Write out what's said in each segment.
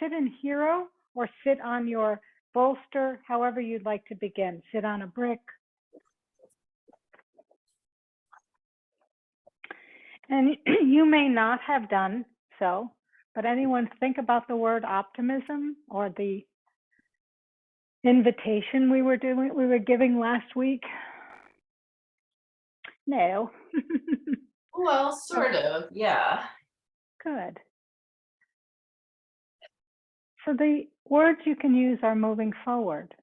sit in hero or sit on your bolster, however you'd like to begin. Sit on a brick. And you may not have done so, but anyone think about the word optimism or the invitation we were giving last week? No. Well, sort of, yeah. Good. So the words you can use are moving forward.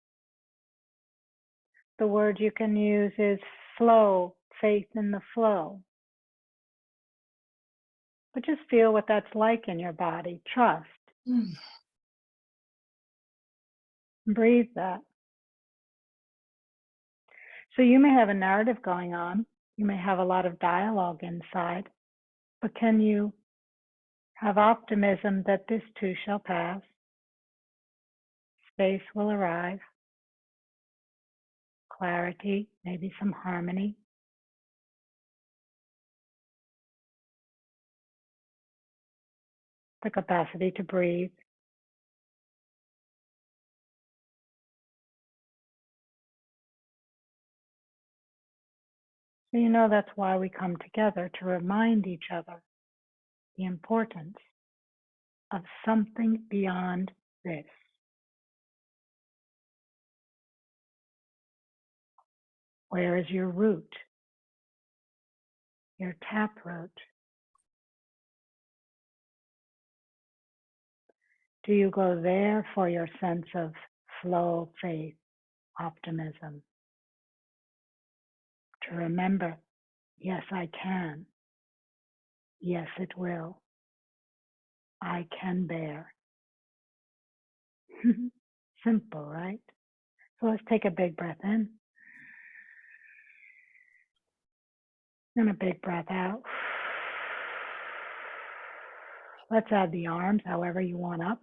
The word you can use is flow, faith in the flow. But just feel what that's like in your body. Trust. Breathe that. So you may have a narrative going on. You may have a lot of dialogue inside. But can you have optimism that this too shall pass? Space will arrive. Clarity, maybe some harmony. The capacity to breathe. So you know that's why we come together, to remind each other the importance of something beyond this. Where is your root? Your taproot? Do you go there for your sense of flow, faith, optimism? To remember, yes, I can. Yes, it will. I can bear. Simple, right? So let's take a big breath in. And a big breath out. Let's add the arms however you want up.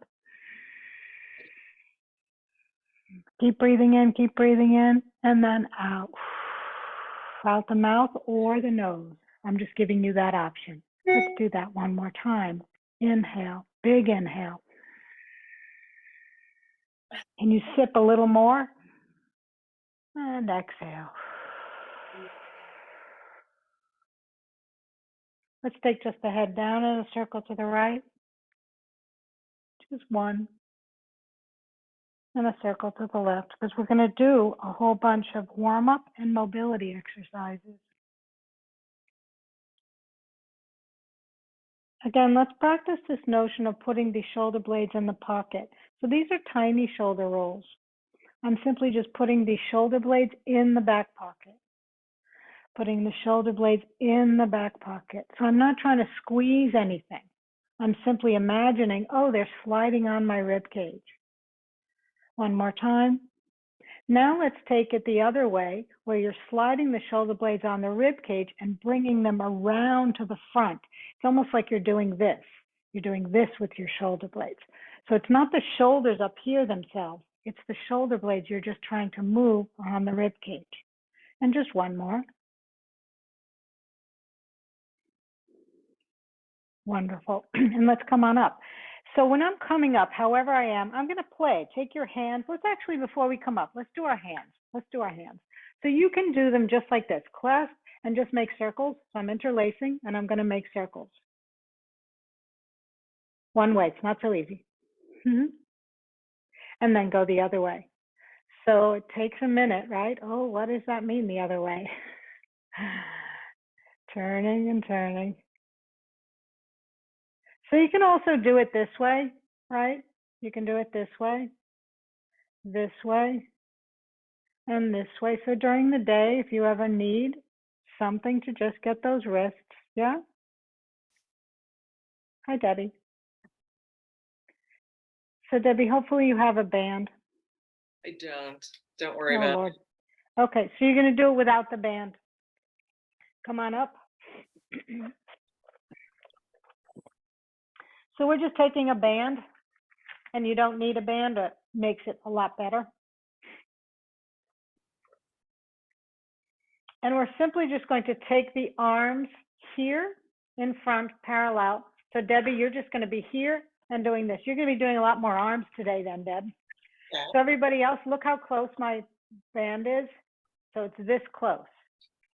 Keep breathing in, and then out. Out the mouth or the nose. I'm just giving you that option. Let's do that one more time. Inhale, big inhale. Can you sip a little more? And exhale. Let's take just the head down in a circle to the right. Just one. And a circle to the left, because we're going to do a whole bunch of warm-up and mobility exercises. Again, let's practice this notion of putting the shoulder blades in the pocket. So these are tiny shoulder rolls. I'm simply just putting the shoulder blades in the back pocket. Putting the shoulder blades in the back pocket. So I'm not trying to squeeze anything. I'm simply imagining, oh, they're sliding on my rib cage. One more time. Now let's take it the other way, where you're sliding the shoulder blades on the rib cage and bringing them around to the front. It's almost like you're doing this. You're doing this with your shoulder blades. So it's not the shoulders up here themselves. It's the shoulder blades you're just trying to move on the rib cage. And just one more. Wonderful. And let's come on up. So when I'm coming up, however I am, I'm going to play. Take your hands. Let's actually, before we come up, let's do our hands. Let's do our hands. So you can do them just like this. Clasp and just make circles. So I'm interlacing and I'm going to make circles. One way. It's not so easy. And then go the other way. So it takes a minute, right? Oh, what does that mean the other way? Turning and turning. So you can also do it this way, right? You can do it this way, and this way. So during the day, if you ever need something to just get those wrists, yeah? Hi, Debbie. So Debbie, hopefully you have a band. I don't. Don't worry about Lord. It. Okay, so you're going to do it without the band. Come on up. So we're just taking a band, and you don't need a band. It makes it a lot better. And we're simply just going to take the arms here in front, parallel. So Debbie, you're just going to be here, and doing this. You're going to be doing a lot more arms today then, Deb. Okay. So everybody else, look how close my band is. So it's this close.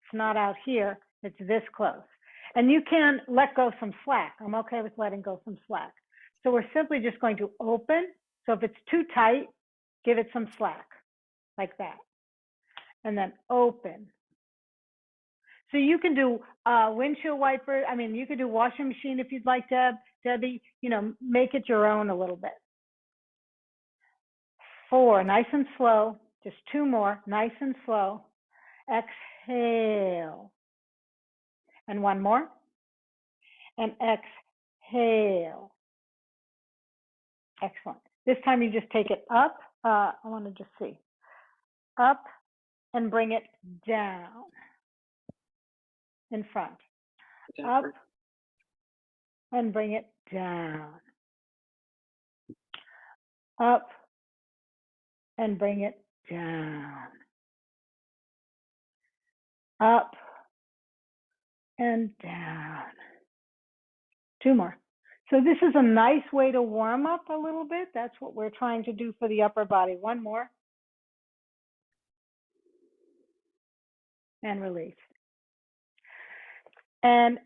It's not out here, it's this close. And you can let go some slack. I'm okay with letting go some slack. So we're simply just going to open. So if it's too tight, give it some slack, like that. And then open. So you can do windshield wiper. I mean, you could do washing machine if you'd like, Debbie, you know, make it your own a little bit. 4, nice and slow. Just 2 more, nice and slow. Exhale. And 1 more. And exhale. Excellent. This time you just take it up. I want to just see. Up and bring it down. In front. Up and bring it down. Up and bring it down. Up and down. 2 more. So this is a nice way to warm up a little bit. That's what we're trying to do for the upper body. 1 more. And release. And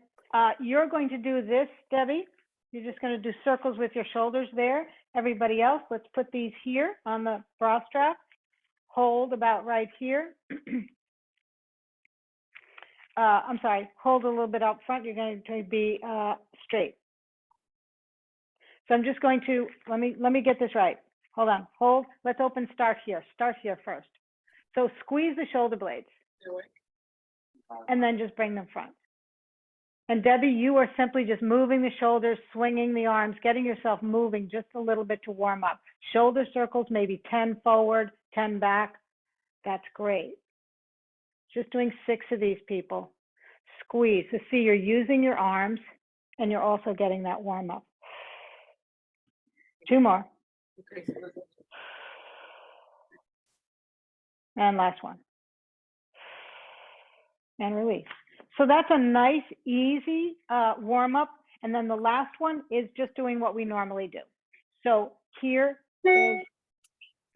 you're going to do this, Debbie. You're just going to do circles with your shoulders there. Everybody else, let's put these here on the bra strap. Hold about right here. I'm sorry, hold a little bit up front. You're going to be straight. So I'm just going to, let me get this right. Hold on, hold. Let's open, start here first. So squeeze the shoulder blades. And then just bring them front. And Debbie, you are simply just moving the shoulders, swinging the arms, getting yourself moving just a little bit to warm up. Shoulder circles, maybe 10 forward, 10 back. That's great. Just doing 6 of these, people. Squeeze. So see, you're using your arms and you're also getting that warm up. 2 more. And last one. And release. So that's a nice, easy warm up. And then the last one is just doing what we normally do. So here is,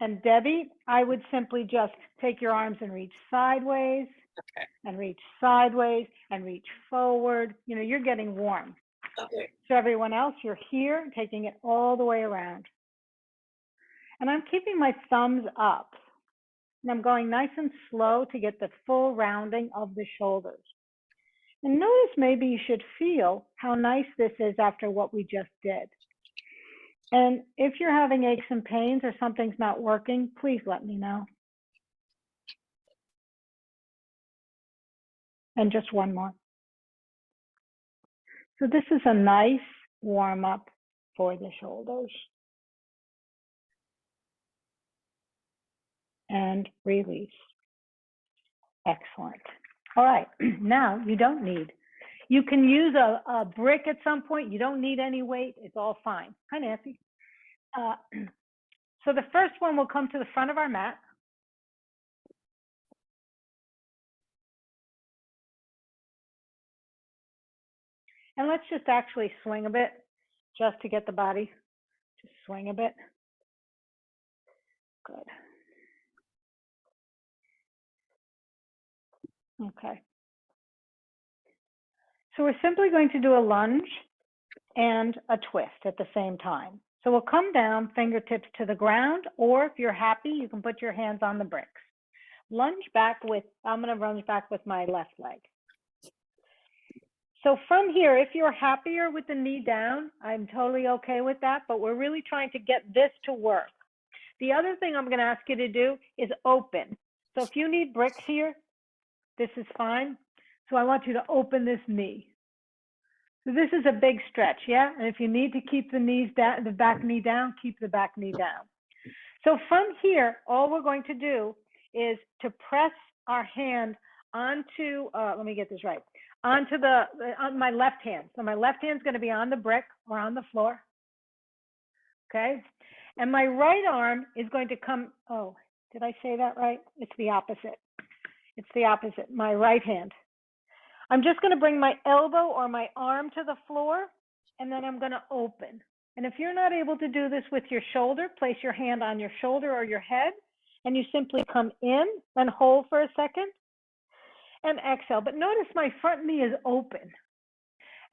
and Debbie, I would simply just take your arms and reach sideways, Okay. and reach sideways, and reach forward. You know, you're getting warm. Okay. So everyone else, you're here, taking it all the way around. And I'm keeping my thumbs up. And I'm going nice and slow to get the full rounding of the shoulders. And notice maybe you should feel how nice this is after what we just did. And if you're having aches and pains or something's not working, please let me know. And just 1 more. So this is a nice warm up for the shoulders. And release. Excellent. All right, now you don't need. You can use a brick at some point. You don't need any weight. It's all fine. Hi, Nancy. So the first one will come to the front of our mat. And let's just actually swing a bit just to get the body. Just swing a bit. Good. Okay. So we're simply going to do a lunge and a twist at the same time. So we'll come down, fingertips to the ground, or if you're happy, you can put your hands on the bricks. Lunge back with, I'm going to lunge back with my left leg. So from here, if you're happier with the knee down, I'm totally okay with that, but we're really trying to get this to work. The other thing I'm going to ask you to do is open. So if you need bricks here, this is fine. So I want you to open this knee. So this is a big stretch, yeah? And if you need to keep the knees down, the back knee down, keep the back knee down. So from here, all we're going to do is to press our hand onto, let me get this right, onto on my left hand. So my left hand's going to be on the brick or on the floor. Okay? And my right arm is going to come, oh, did I say that right? It's the opposite. It's the opposite, my right hand. I'm just going to bring my elbow or my arm to the floor, and then I'm going to open. And if you're not able to do this with your shoulder, place your hand on your shoulder or your head, and you simply come in and hold for a second and exhale. But notice my front knee is open.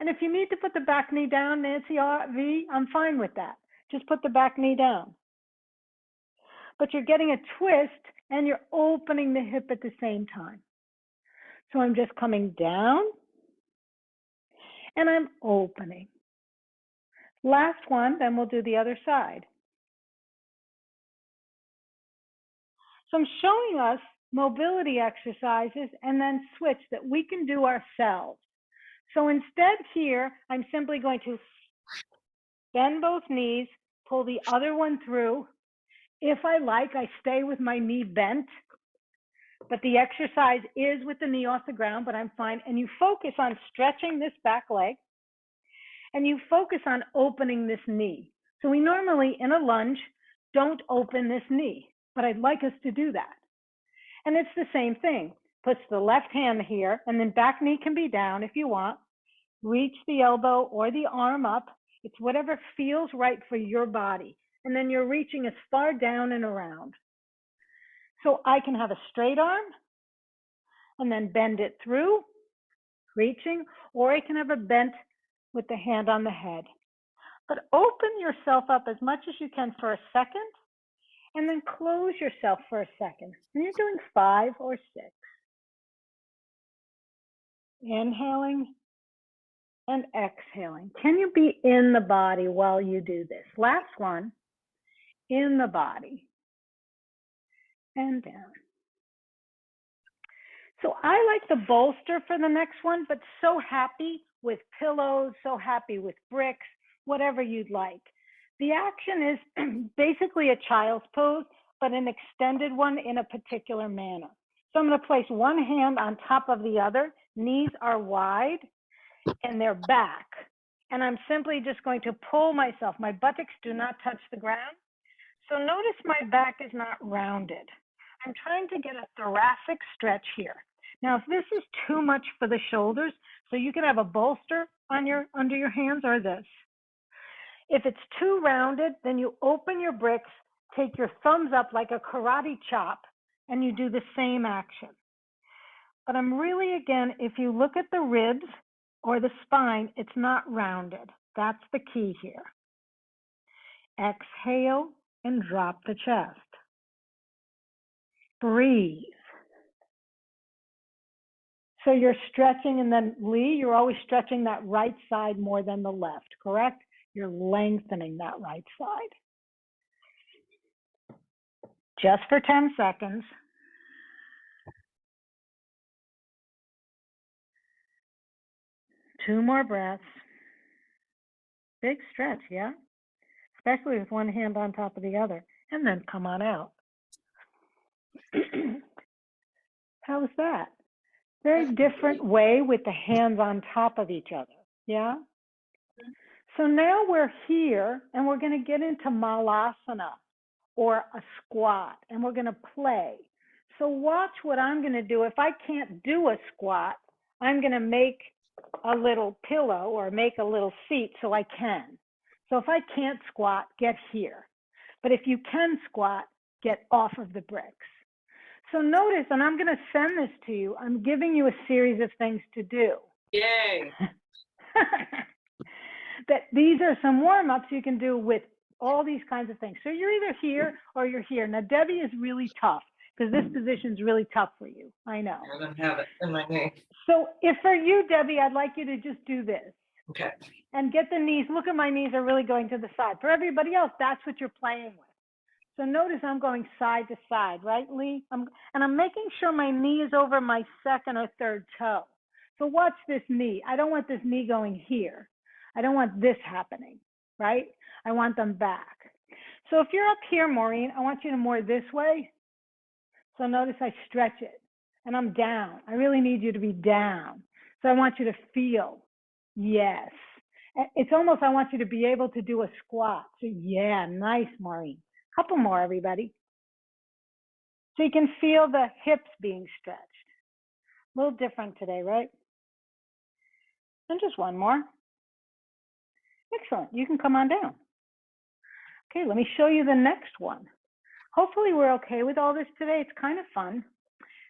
And if you need to put the back knee down, Nancy V, I'm fine with that. Just put the back knee down. But you're getting a twist and you're opening the hip at the same time. So I'm just coming down and I'm opening. Last one, then we'll do the other side. So I'm showing us mobility exercises and then switch that we can do ourselves. So instead here, I'm simply going to bend both knees, pull the other one through. If I like, I stay with my knee bent, but the exercise is with the knee off the ground, but I'm fine. And you focus on stretching this back leg, and you focus on opening this knee. So we normally, in a lunge, don't open this knee, but I'd like us to do that. And it's the same thing. Puts the left hand here, and then back knee can be down if you want. Reach the elbow or the arm up. It's whatever feels right for your body. And then you're reaching as far down and around. So I can have a straight arm and then bend it through, reaching, or I can have a bent with the hand on the head. But open yourself up as much as you can for a second, and then close yourself for a second. And you're doing 5 or 6. Inhaling and exhaling. Can you be in the body while you do this? Last one, in the body and down. So I like the bolster for the next one, but so happy with pillows, so happy with bricks, whatever you'd like. The action is basically a child's pose, but an extended one in a particular manner. So I'm going to place one hand on top of the other. Knees are wide and they're back. And I'm simply just going to pull myself. My buttocks do not touch the ground. So notice my back is not rounded. I'm trying to get a thoracic stretch here. Now, if this is too much for the shoulders, so you can have a bolster on under your hands or this. If it's too rounded, then you open your bricks, take your thumbs up like a karate chop, and you do the same action. But I'm really, again, if you look at the ribs or the spine, it's not rounded. That's the key here. Exhale and drop the chest. Breathe. So you're stretching, and then Lee, you're always stretching that right side more than the left, correct? You're lengthening that right side. Just for 10 seconds. Two more breaths. Big stretch, yeah? Especially with one hand on top of the other. And then come on out. How's that? Very different way with the hands on top of each other, yeah? So now we're here, and we're going to get into malasana, or a squat, and we're going to play. So watch what I'm going to do. If I can't do a squat, I'm going to make a little pillow or make a little seat so I can. So if I can't squat, get here. But if you can squat, get off of the bricks. So notice, and I'm going to send this to you, I'm giving you a series of things to do. Yay. That these are some warm-ups you can do with all these kinds of things. So you're either here or you're here. Now, Debbie is really tough because this position is really tough for you. I know. I don't have it in my knee. So if for you, Debbie, I'd like you to just do this. Okay. And get the knees. Look at my knees are really going to the side. For everybody else, that's what you're playing with. So notice I'm going side to side, right, Lee? And I'm making sure my knee is over my second or third toe. So watch this knee. I don't want this knee going here. I don't want this happening, right? I want them back. So if you're up here, Maureen, I want you to more this way. So notice I stretch it and I'm down. I really need you to be down. So I want you to feel, yes. It's almost, I want you to be able to do a squat. So yeah, nice, Maureen. Couple more, everybody. So you can feel the hips being stretched. A little different today, right? And just one more. Excellent. You can come on down. Okay, let me show you the next one. Hopefully we're okay with all this today. It's kind of fun.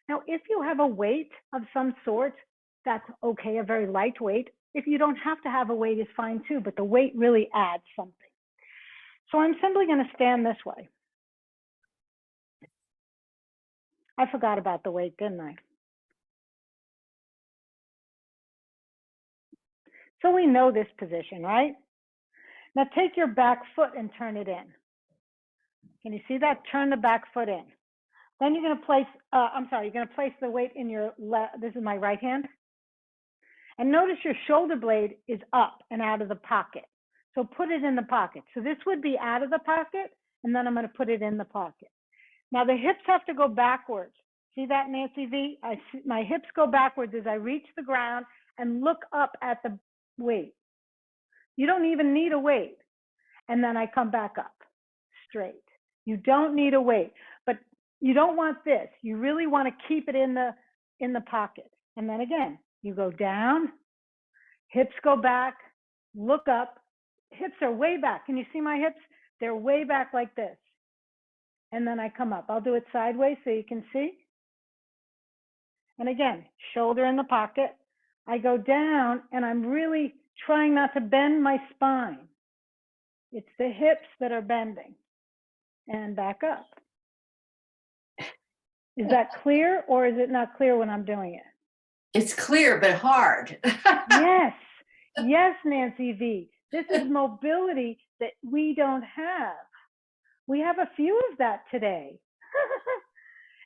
Now, if you have a weight of some sort, that's okay, a very light weight. If you don't have to have a weight, it's fine too, but the weight really adds something. So I'm simply going to stand this way. I forgot about the weight, didn't I? So we know this position, right? Now take your back foot and turn it in. Can you see that? Turn the back foot in. Then you're going to place, you're going to place the weight in your left, this is my right hand. And notice your shoulder blade is up and out of the pocket. So put it in the pocket. So this would be out of the pocket, and then I'm going to put it in the pocket. Now the hips have to go backwards. See that, Nancy V? My hips go backwards as I reach the ground and look up at the weight. You don't even need a weight. And then I come back up straight. You don't need a weight, but you don't want this. You really want to keep it in the pocket. And then again, you go down, hips go back, look up. Hips are way back. Can you see my hips? They're way back like this. And then I come up. I'll do it sideways so you can see. And again, shoulder in the pocket. I go down and I'm really trying not to bend my spine. It's the hips that are bending. And back up. Is that clear, or is it not clear when I'm doing it? It's clear, but hard. Yes, yes, Nancy V. This is mobility that we don't have. We have a few of that today.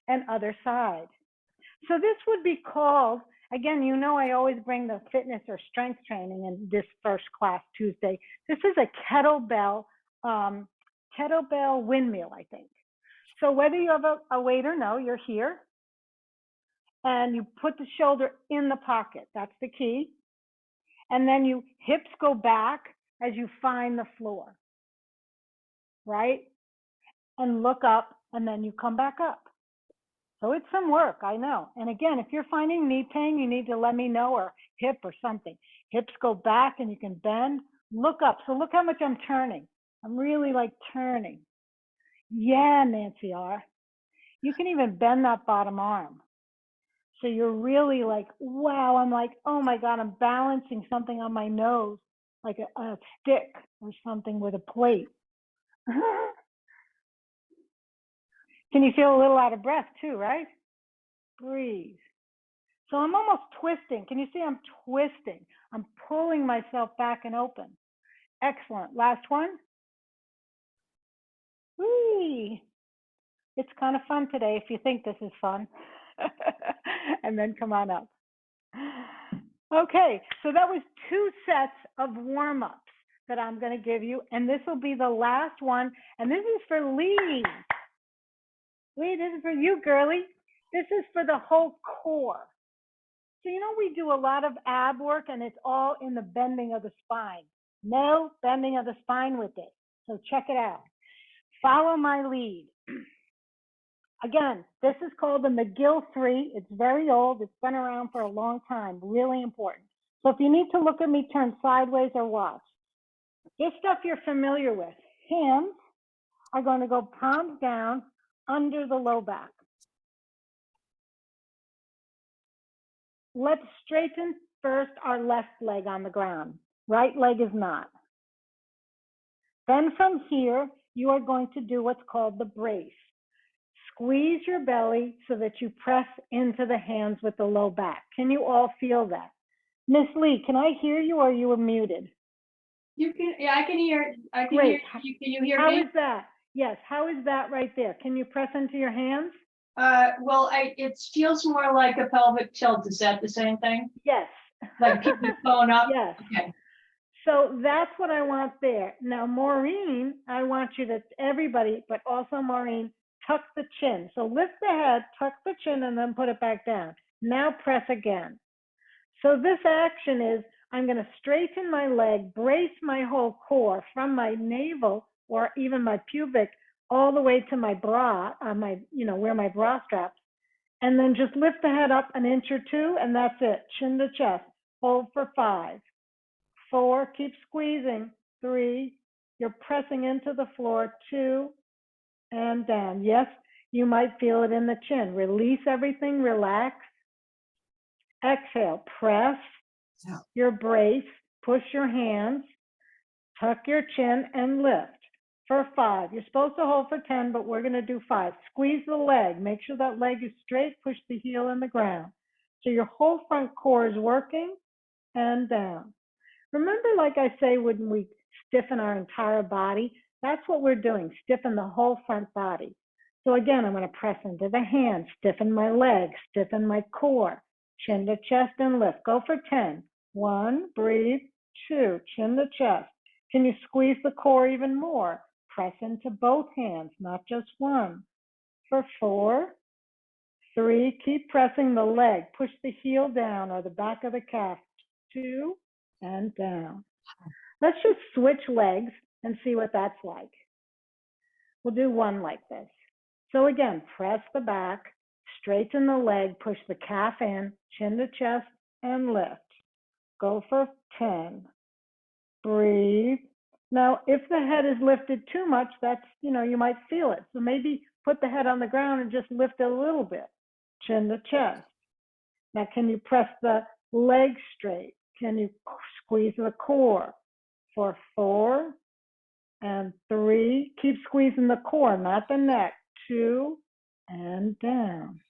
And other side. So this would be called, again, you know I always bring the fitness or strength training in this first class Tuesday. This is a kettlebell windmill, I think. So whether you have a weight or no, you're here. And you put the shoulder in the pocket. That's the key. And then you hips go back as you find the floor. Right? And look up, and then you come back up. So it's some work, I know. And again, if you're finding knee pain, you need to let me know, or hip or something. Hips go back and you can bend. Look up. So look how much I'm turning. I'm really like turning. Yeah, Nancy R. You can even bend that bottom arm. So you're really like, wow, I'm like, oh my God, I'm balancing something on my nose, like a stick or something with a plate. Can you feel a little out of breath too, right? Breathe. So I'm almost twisting. Can you see I'm twisting? I'm pulling myself back and open. Excellent. Last one. Whee! It's kind of fun today if you think this is fun. And then come on up. Okay, so that was 2 sets of warm-ups that I'm going to give you, and this will be the last one, and this is for Lee. Lee, this is for you, girly. This is for the whole core. So, you know, we do a lot of ab work, and it's all in the bending of the spine. No bending of the spine with it. So check it out. Follow my lead. Again, this is called the McGill 3. It's very old. It's been around for a long time. Really important. So if you need to look at me, turn sideways or watch. This stuff you're familiar with. Hands are going to go palms down under the low back. Let's straighten first our left leg on the ground. Right leg is not. Then from here, you are going to do what's called the brace. Squeeze your belly so that you press into the hands with the low back. Can you all feel that? Miss Lee, can I hear you, or you were muted? You can, yeah, I can hear. I can Great. hear you. Can you hear How me? is that? Yes, how is that right there? Can you press into your hands? Well, it feels more like a pelvic tilt. Is that the same thing? Yes. Like keep the phone up? Yes. Okay. So that's what I want there. Now, Maureen, I want you to, everybody, but also Maureen, tuck the chin. So lift the head, tuck the chin, and then put it back down. Now press again. So this action is, I'm going to straighten my leg, brace my whole core from my navel or even my pubic all the way to my bra, my, where my bra straps, and then just lift the head up an inch or 2, and that's it. Chin to chest. Hold for 5, 4, keep squeezing. 3, You're pressing into the floor, 2, and down. Yes, you might feel it in the chin. Release everything, relax. Exhale, press Yeah. your brace, push your hands, tuck your chin, and lift. For 5, you're supposed to hold for 10, but we're going to do 5. Squeeze the leg. Make sure that leg is straight. Push the heel in the ground. So your whole front core is working, and down. Remember, like I say, when we stiffen our entire body, that's what we're doing, stiffen the whole front body. So again, I'm going to press into the hands, stiffen my legs, stiffen my core, chin to chest and lift. Go for 10. 1, breathe. 2, chin to chest. Can you squeeze the core even more? Press into both hands, not just one. For 4, 3, keep pressing the leg. Push the heel down or the back of the calf. 2, and down. Let's just switch legs and see what that's like. We'll do one like this. So again, press the back, straighten the leg, push the calf in, chin to chest, and lift. Go for 10. Breathe. Now, if the head is lifted too much, that's, you might feel it. So maybe put the head on the ground and just lift it a little bit, chin to chest. Now, can you press the leg straight? Can you squeeze the core? For 4 and 3, keep squeezing the core, not the neck. 2 and down.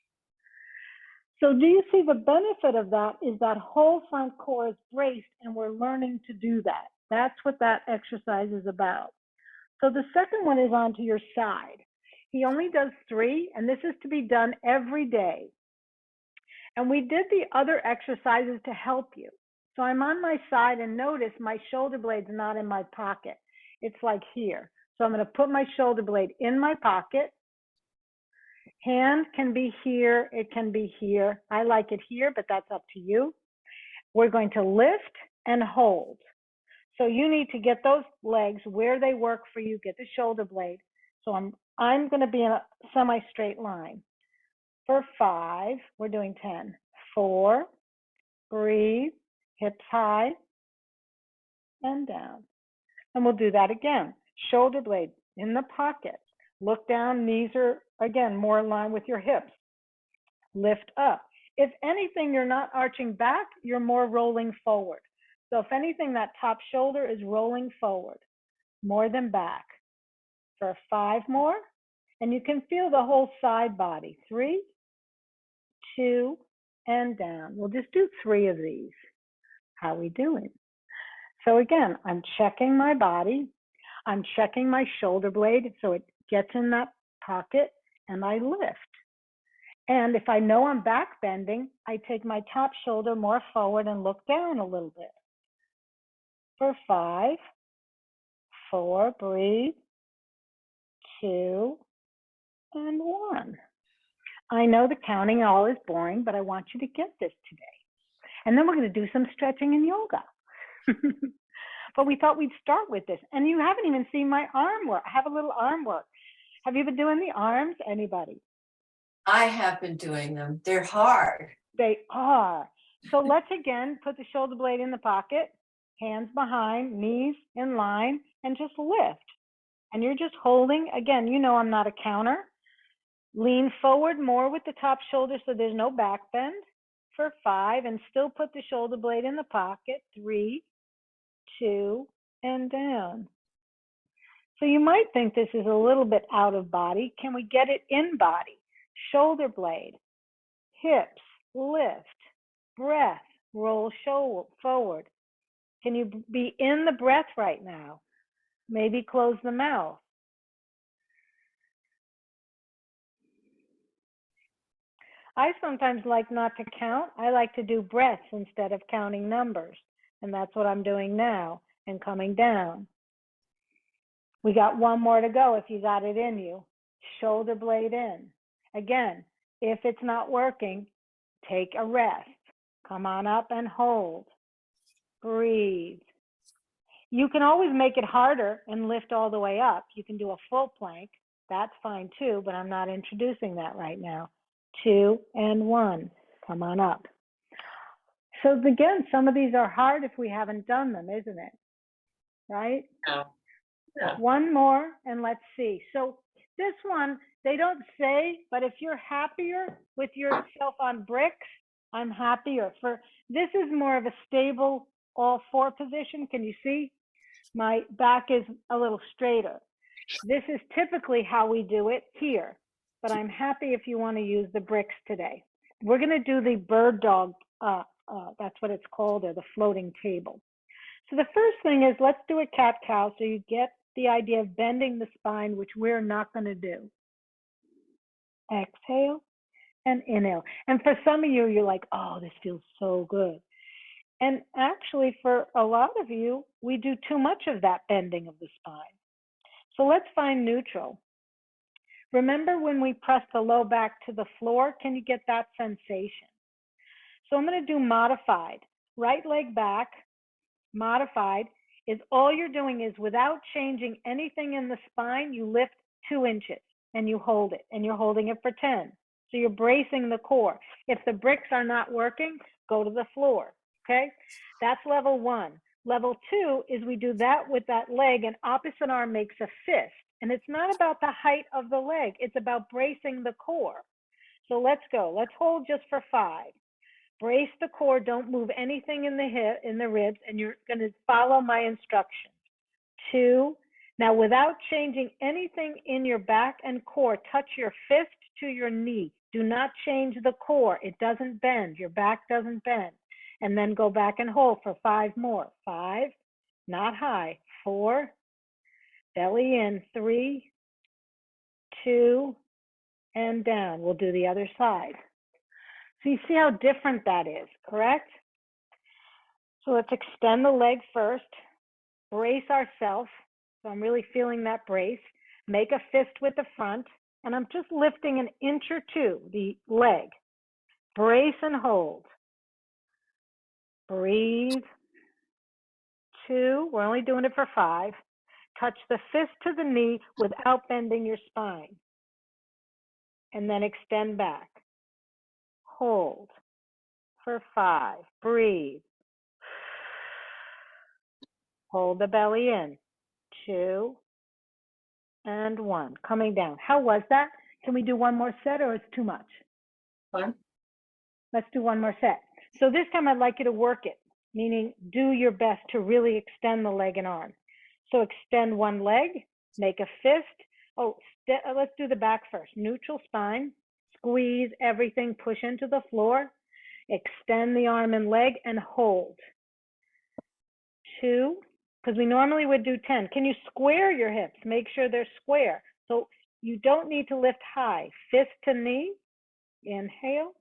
So do you see the benefit of that is that whole front core is braced and we're learning to do that. That's what that exercise is about. So the second one is onto your side. He only does 3, and this is to be done every day. And we did the other exercises to help you. So I'm on my side, and notice my shoulder blade's not in my pocket. It's like here. So I'm going to put my shoulder blade in my pocket. Hand can be here. It can be here. I like it here, but that's up to you. We're going to lift and hold. So you need to get those legs where they work for you. Get the shoulder blade. So I'm going to be in a semi-straight line. For 5, we're doing 10. 4, breathe, hips high, and down. And we'll do that again. Shoulder blade in the pocket. Look down, knees are, again, more in line with your hips. Lift up. If anything, you're not arching back, you're more rolling forward. So if anything, that top shoulder is rolling forward, more than back. For 5 more, and you can feel the whole side body. 3, 2, and down. We'll just do 3 of these. How are we doing? So again, I'm checking my body. I'm checking my shoulder blade so it gets in that pocket, and I lift. And if I know I'm back bending, I take my top shoulder more forward and look down a little bit. For 5, 4, breathe, 2, and 1. I know the counting all is boring, but I want you to get this today. And then we're going to do some stretching and yoga. But we thought we'd start with this. And you haven't even seen my arm work. I have a little arm work. Have you been doing the arms? Anybody? I have been doing them. They're hard. They are. So let's again put the shoulder blade in the pocket, hands behind, knees in line, and just lift. And you're just holding. Again, I'm not a counter. Lean forward more with the top shoulder so there's no back bend. For 5, and still put the shoulder blade in the pocket. 3, 2, and down. So you might think this is a little bit out of body. Can we get it in body? Shoulder blade, hips, lift, breath, roll shoulder forward. Can you be in the breath right now? Maybe close the mouth. I sometimes like not to count. I like to do breaths instead of counting numbers. And that's what I'm doing now and coming down. We got 1 more to go if you got it in you. Shoulder blade in. Again, if it's not working, take a rest. Come on up and hold. Breathe. You can always make it harder and lift all the way up. You can do a full plank. That's fine too, but I'm not introducing that right now. 2 and 1. Come on up. So again, some of these are hard if we haven't done them, isn't it? Right? No. Yeah. One more, and let's see. So this one, they don't say, but if you're happier with yourself on bricks, I'm happier. This is more of a stable all four position. Can you see? My back is a little straighter. This is typically how we do it here, but I'm happy if you want to use the bricks today. We're going to do the bird dog, that's what it's called, or the floating table. So the first thing is, let's do a cat-cow so you get the idea of bending the spine, which we're not going to do. Exhale and inhale. And for some of you, you're like, oh, this feels so good. And actually, for a lot of you, we do too much of that bending of the spine. So let's find neutral. Remember when we press the low back to the floor? Can you get that sensation? So I'm going to do modified. Right leg back, modified, is all you're doing is without changing anything in the spine, you lift 2 inches and you hold it, and you're holding it for 10. So you're bracing the core. If the bricks are not working, go to the floor, okay? That's level 1. Level 2 is we do that with that leg, and opposite arm makes a fist. And it's not about the height of the leg, it's about bracing the core. So let's go. Let's hold just for 5. Brace the core, don't move anything in the hip, in the ribs, and you're going to follow my instructions. 2. Now, without changing anything in your back and core, touch your fist to your knee. Do not change the core. It doesn't bend. Your back doesn't bend. And then go back and hold for 5 more. 5, not high. 4, belly in. 3, 2, and down. We'll do the other side. So you see how different that is, correct? So let's extend the leg first, brace ourselves. So I'm really feeling that brace. Make a fist with the front, and I'm just lifting an inch or 2, the leg. Brace and hold. Breathe. 2, we're only doing it for 5. Touch the fist to the knee without bending your spine. And then extend back. Hold for 5. Breathe. Hold the belly in. 2, and 1. Coming down. How was that? Can we do one more set, or it's too much? Fine. Let's do one more set. So this time I'd like you to work it, meaning do your best to really extend the leg and arm. So extend one leg, make a fist. Oh, let's do the back first. Neutral spine, squeeze everything, push into the floor, extend the arm and leg, and hold. 2, because we normally would do 10. Can you square your hips? Make sure they're square. So you don't need to lift high. Fist to knee, inhale,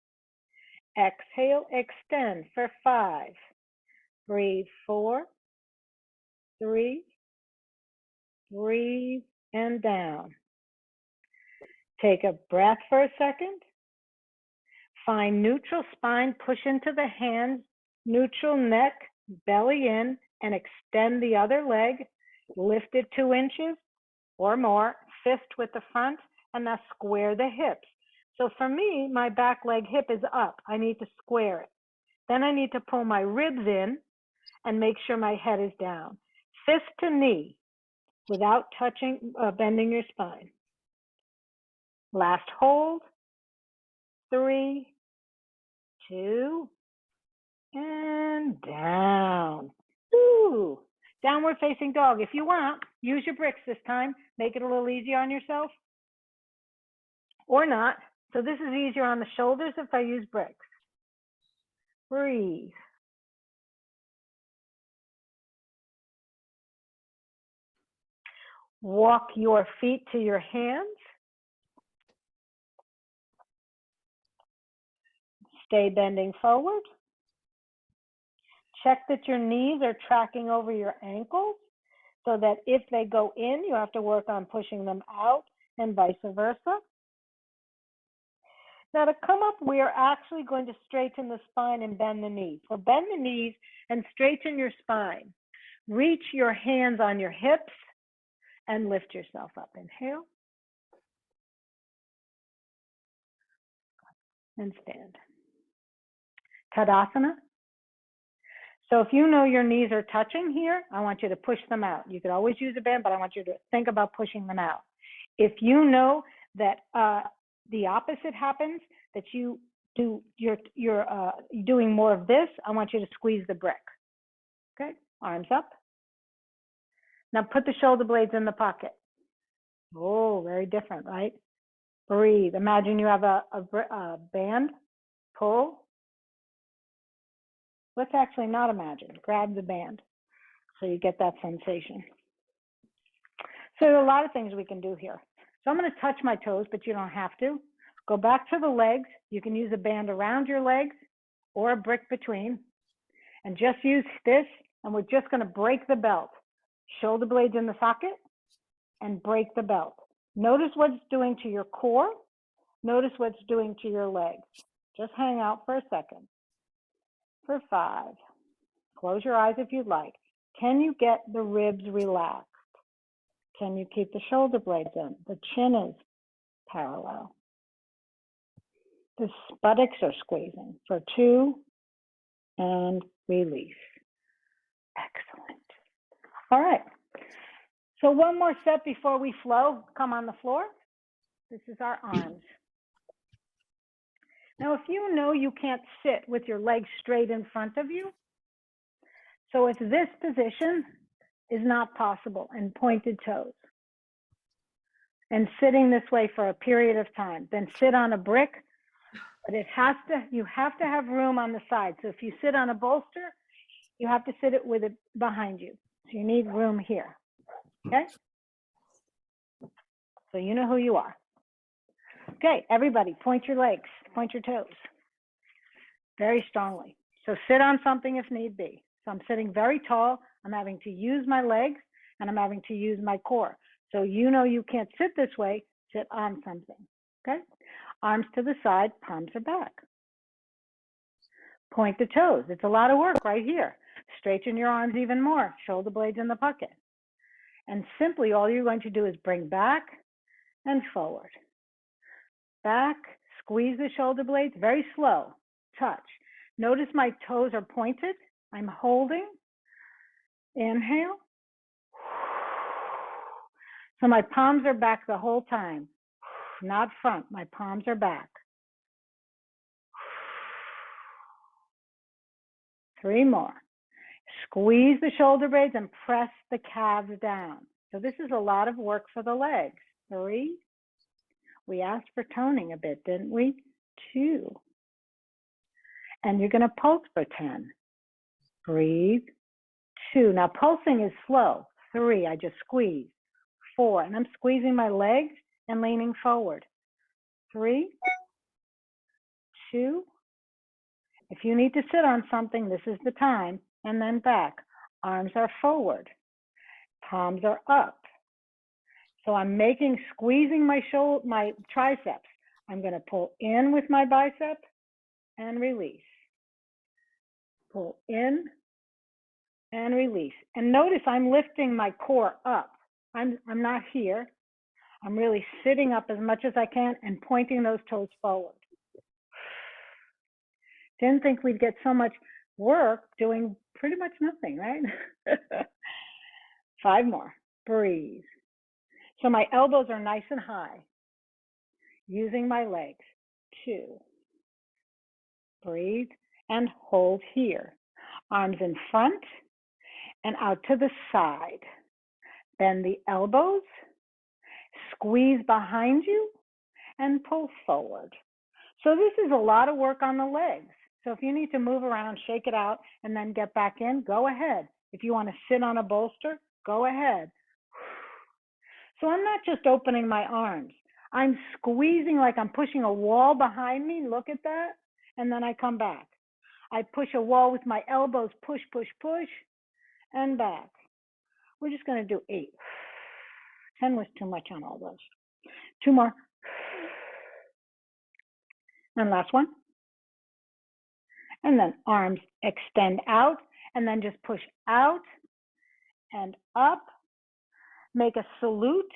exhale, extend for 5. Breathe. 4, 3, breathe, and down. Take a breath for a second. Find neutral spine, push into the hands, neutral neck, belly in, and extend the other leg. Lift it 2 inches or more, fist with the front, and now square the hips. So for me, my back leg hip is up. I need to square it. Then I need to pull my ribs in and make sure my head is down. Fist to knee without touching, bending your spine. Last hold. 3, 2, and down. Ooh, downward facing dog. If you want, use your bricks this time. Make it a little easier on yourself. Or not. So this is easier on the shoulders if I use bricks. Breathe. Walk your feet to your hands. Stay bending forward. Check that your knees are tracking over your ankles so that if they go in, you have to work on pushing them out and vice versa. Now to come up, we are actually going to straighten the spine and bend the knees. So bend the knees and straighten your spine. Reach your hands on your hips and lift yourself up. Inhale. And stand. Tadasana. So if you know your knees are touching here, I want you to push them out. You could always use a band, but I want you to think about pushing them out. If you know that the opposite happens, that you're doing more of this, I want you to squeeze the brick. Okay, arms up. Now put the shoulder blades in the pocket. Oh, very different, right? Breathe. Imagine you have a band. Pull. Let's actually not imagine. Grab the band so you get that sensation. So there are a lot of things we can do here. So I'm going to touch my toes, but you don't have to. Go back to the legs. You can use a band around your legs or a brick between. And just use this, and we're just going to break the belt. Shoulder blades in the socket and break the belt. Notice what it's doing to your core. Notice what it's doing to your legs. Just hang out for a second. For 5. Close your eyes if you'd like. Can you get the ribs relaxed? Can you keep the shoulder blades in? The chin is parallel. The buttocks are squeezing. For 2, and release. Excellent. All right. So one more set before we flow. Come on the floor. This is our arms. Now, if you know you can't sit with your legs straight in front of you, so if this position is not possible and pointed toes, and sitting this way for a period of time, then sit on a brick, but you have to have room on the side. So if you sit on a bolster, you have to sit it with it behind you. So you need room here, okay? So you know who you are. Okay, everybody, point your legs, point your toes very strongly. So sit on something if need be. So I'm sitting very tall. I'm having to use my legs and I'm having to use my core. So you know you can't sit this way, sit on something, okay? Arms to the side, palms are back. Point the toes. It's a lot of work right here. Straighten your arms even more, shoulder blades in the pocket. And simply all you're going to do is bring back and forward. Back, squeeze the shoulder blades, very slow, touch. Notice my toes are pointed. I'm holding. Inhale. So my palms are back the whole time, not front. My palms are back. 3 more. Squeeze the shoulder blades and press the calves down. So this is a lot of work for the legs. 3. We asked for toning a bit, didn't we? 2. And you're going to pulse for 10. Breathe. 2. Now pulsing is slow. 3. I just squeeze. 4. And I'm squeezing my legs and leaning forward. 3. 2. If you need to sit on something, this is the time. And then back. Arms are forward. Palms are up. So I'm squeezing my triceps. I'm going to pull in with my bicep and release. Pull in and release. And notice I'm lifting my core up. I'm not here. I'm really sitting up as much as I can and pointing those toes forward. Didn't think we'd get so much work doing pretty much nothing, right? 5 more. Breathe. So my elbows are nice and high. Using my legs. 2. Breathe and hold here. Arms in front and out to the side. Bend the elbows. Squeeze behind you and pull forward. So this is a lot of work on the legs. So if you need to move around, shake it out, and then get back in, go ahead. If you want to sit on a bolster, go ahead. So I'm not just opening my arms. I'm squeezing like I'm pushing a wall behind me. Look at that. And then I come back. I push a wall with my elbows, push, push, push, and back. We're just going to do 8. 10 was too much on all those. 2 more. And last one. And then arms extend out, and then just push out and up. Make a salute.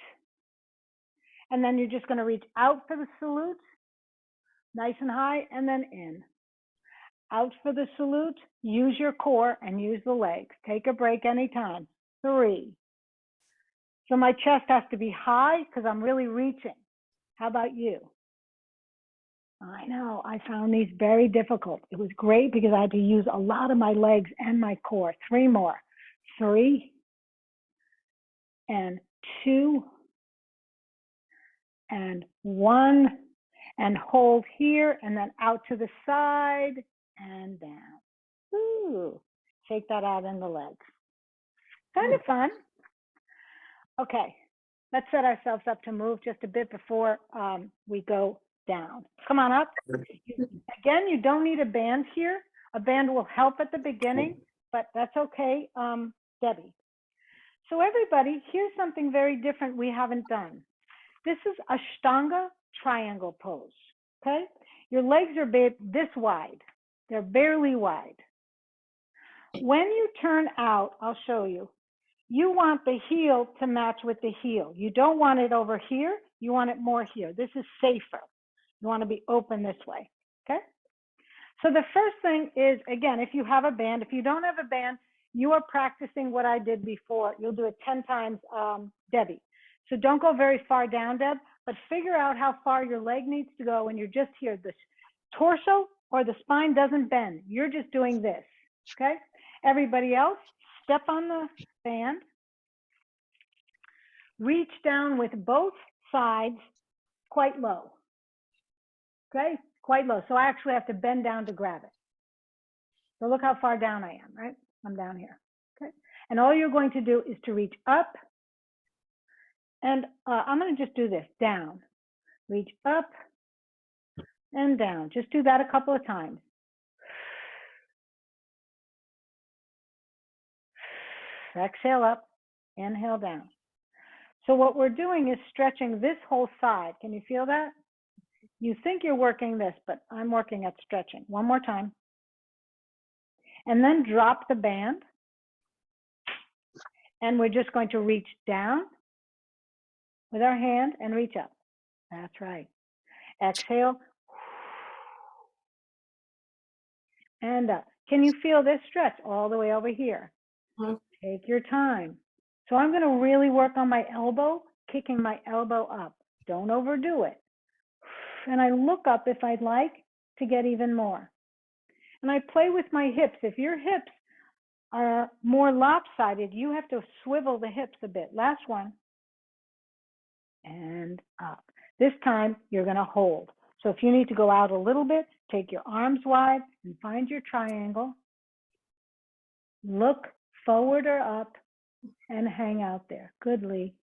And then you're just going to reach out for the salute, nice and high, and then in. out for the salute, use your core and use the legs. Take a break anytime. 3. So my chest has to be high because I'm really reaching. How about you? I know, I found these very difficult. It was great because I had to use a lot of my legs and my core. 3 more. 3 and 2 and 1 and hold here and then out to the side and down. Ooh, shake that out in the legs. Kind of fun. Okay, let's set ourselves up to move just a bit before we go down. Come on up. Again, you don't need a band here. A band will help at the beginning, but that's okay, Debbie. So everybody, here's something very different we haven't done. This is Ashtanga triangle pose, okay? Your legs are this wide. They're barely wide. When you turn out, I'll show you, you want the heel to match with the heel. You don't want it over here. You want it more here. This is safer. You want to be open this way, okay? So the first thing is, again, if you have a band, if you don't have a band, you are practicing what I did before. You'll do it 10 times, Debbie. So don't go very far down, Deb, but figure out how far your leg needs to go when you're just here. The torso or the spine doesn't bend. You're just doing this, okay? Everybody else, step on the band. Reach down with both sides quite low, okay? Quite low. So I actually have to bend down to grab it. So look how far down I am, right? I'm down here, okay? And all you're going to do is to reach up. And I'm going to just do this, down. Reach up and down. Just do that a couple of times. Exhale up, inhale down. So what we're doing is stretching this whole side. Can you feel that? You think you're working this, but I'm working at stretching. One more time. And then drop the band. And we're just going to reach down with our hand and reach up. That's right. Exhale. And up. Can you feel this stretch all the way over here? Take your time. So I'm going to really work on my elbow, kicking my elbow up. Don't overdo it. And I look up if I'd like to get even more. And I play with my hips. If your hips are more lopsided, you have to swivel the hips a bit. Last one. And up. This time you're going to hold. So if you need to go out a little bit, take your arms wide and find your triangle. Look forward or up and hang out there. Good, Lee.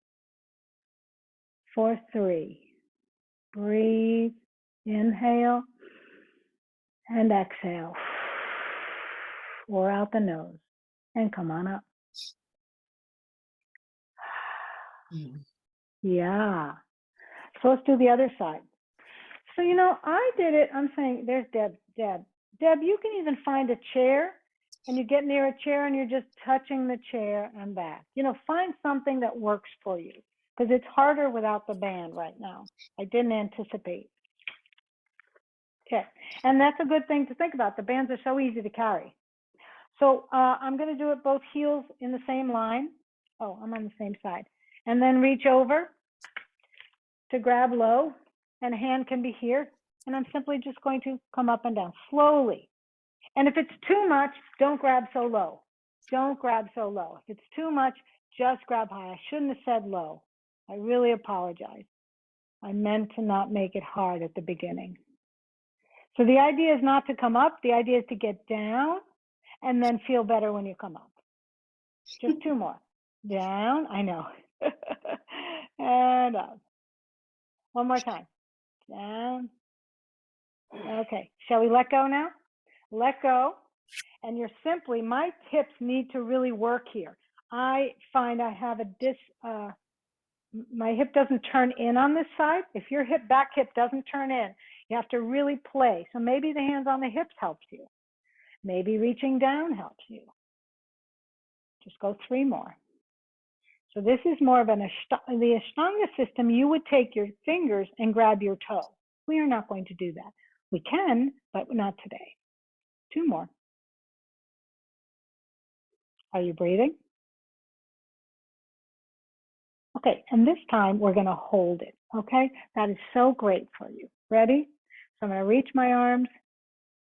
For 3. Breathe. Inhale and exhale. Or out the nose and come on up. Yeah. So let's do the other side. So, you know, I did it. I'm saying, there's Deb. Deb, you can even find a chair and you get near a chair and you're just touching the chair and back. You know, find something that works for you because it's harder without the band right now. I didn't anticipate. Okay, and that's a good thing to think about. The bands are so easy to carry. So I'm going to do it both heels in the same line. Oh, I'm on the same side. And then reach over to grab low, and hand can be here. And I'm simply just going to come up and down slowly. And if it's too much, don't grab so low. Don't grab so low. If it's too much, just grab high. I shouldn't have said low. I really apologize. I meant to not make it hard at the beginning. So the idea is not to come up. The idea is to get down and then feel better when you come up. Just 2 more. Down, I know. And up. One more time. Down. Okay, shall we let go now? Let go. And you're simply, my hips need to really work here. I find I have my hip doesn't turn in on this side. If your back hip doesn't turn in, you have to really play. So maybe the hands on the hips helps you. Maybe reaching down helps you. Just go 3 more. So this is more of the Ashtanga system. You would take your fingers and grab your toe. We are not going to do that. We can, but not today. 2 more. Are you breathing? Okay, and this time we're going to hold it, okay? That is so great for you. Ready? So I'm going to reach my arms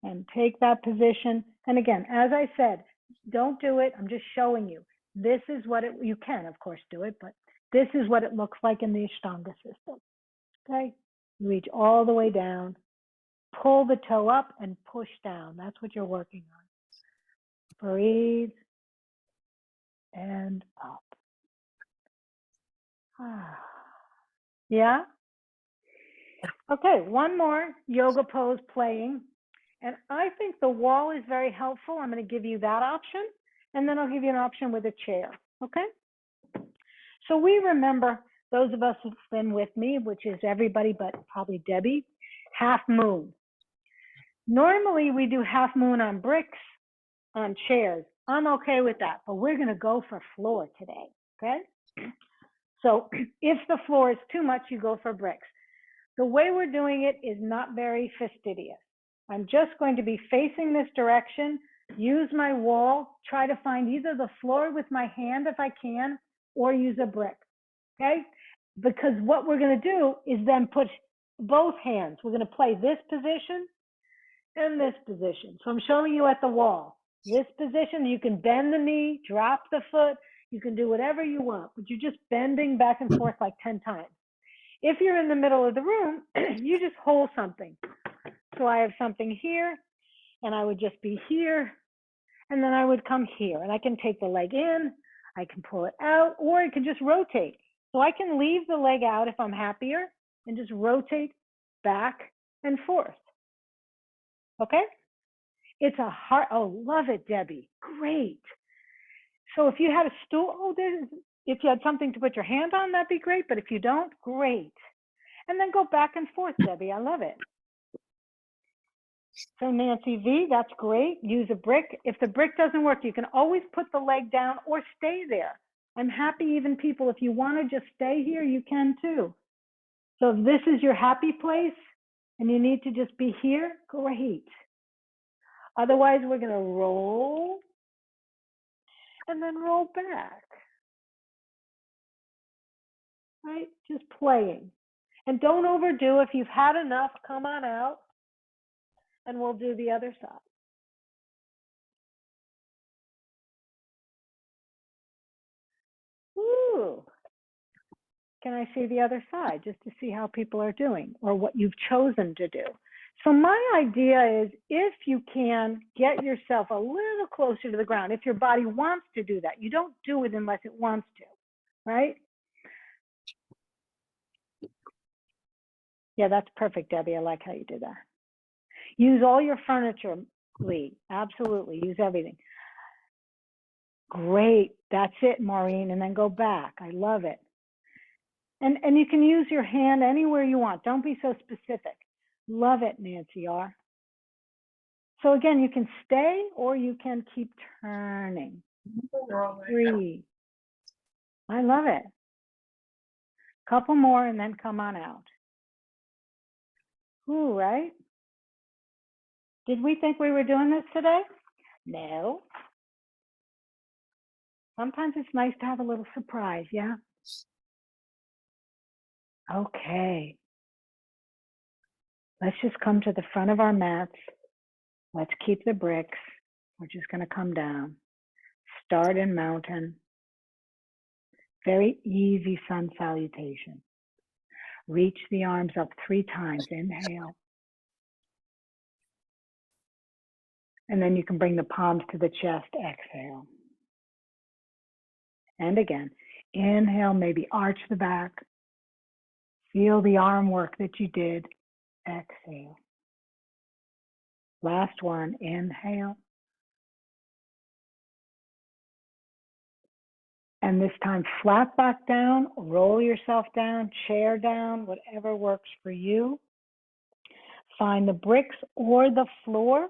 and take that position. And again, as I said, don't do it. I'm just showing you. This is what you can, of course, do it, but this is what it looks like in the Ashtanga system, okay? Reach all the way down, pull the toe up and push down. That's what you're working on. Breathe and up. Yeah? Okay, one more yoga pose playing. And I think the wall is very helpful. I'm going to give you that option, and then I'll give you an option with a chair, okay? So we remember, those of us who've been with me, which is everybody but probably Debbie, half moon. Normally we do half moon on bricks, on chairs. I'm okay with that, but we're going to go for floor today, okay? So if the floor is too much, you go for bricks. The way we're doing it is not very fastidious. I'm just going to be facing this direction, use my wall, try to find either the floor with my hand if I can, or use a brick, okay? Because what we're going to do is then put both hands. We're going to play this position and this position. So I'm showing you at the wall. This position, you can bend the knee, drop the foot, you can do whatever you want, but you're just bending back and forth like 10 times. If you're in the middle of the room, you just hold something. So I have something here, and I would just be here, and then I would come here, and I can take the leg in, I can pull it out, or I can just rotate. So I can leave the leg out if I'm happier and just rotate back and forth. Okay? It's a hard, oh, love it, Debbie. Great. So if you had a stool, if you had something to put your hand on, that'd be great. But if you don't, great. And then go back and forth, Debbie. I love it. So Nancy V, that's great. Use a brick. If the brick doesn't work, you can always put the leg down or stay there. I'm happy even people, if you want to just stay here, you can too. So if this is your happy place and you need to just be here, great. Otherwise, we're going to roll and then roll back. Right? Just playing. And don't overdo. If you've had enough, come on out and we'll do the other side. Ooh. Can I see the other side just to see how people are doing or what you've chosen to do? So my idea is if you can get yourself a little closer to the ground, if your body wants to do that, you don't do it unless it wants to, right? Yeah, that's perfect, Debbie. I like how you did that. Use all your furniture, Lee. Absolutely. Use everything. Great. That's it, Maureen. And then go back. I love it. And you can use your hand anywhere you want. Don't be so specific. Love it, Nancy R. So again, you can stay or you can keep turning. Breathe. I love it. Couple more and then come on out. Ooh, right? Did we think we were doing this today? No. Sometimes it's nice to have a little surprise, yeah? Okay. Let's just come to the front of our mats. Let's keep the bricks. We're just going to come down. Start in mountain. Very easy sun salutation. Reach the arms up 3 times. Inhale. And then you can bring the palms to the chest. Exhale. And again, inhale, maybe arch the back. Feel the arm work that you did. Exhale. Last one, inhale. And this time, flat back down, roll yourself down, chair down, whatever works for you. Find the bricks or the floor.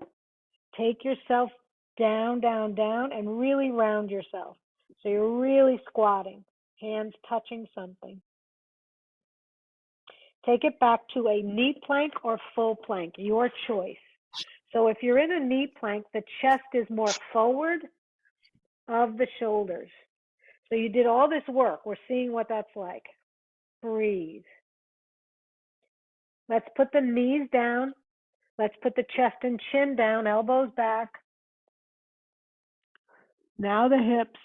Take yourself down, down, down, and really round yourself. So you're really squatting, hands touching something. Take it back to a knee plank or full plank, your choice. So if you're in a knee plank, the chest is more forward of the shoulders. So you did all this work. We're seeing what that's like. Breathe. Let's put the knees down. Let's put the chest and chin down, elbows back. Now the hips.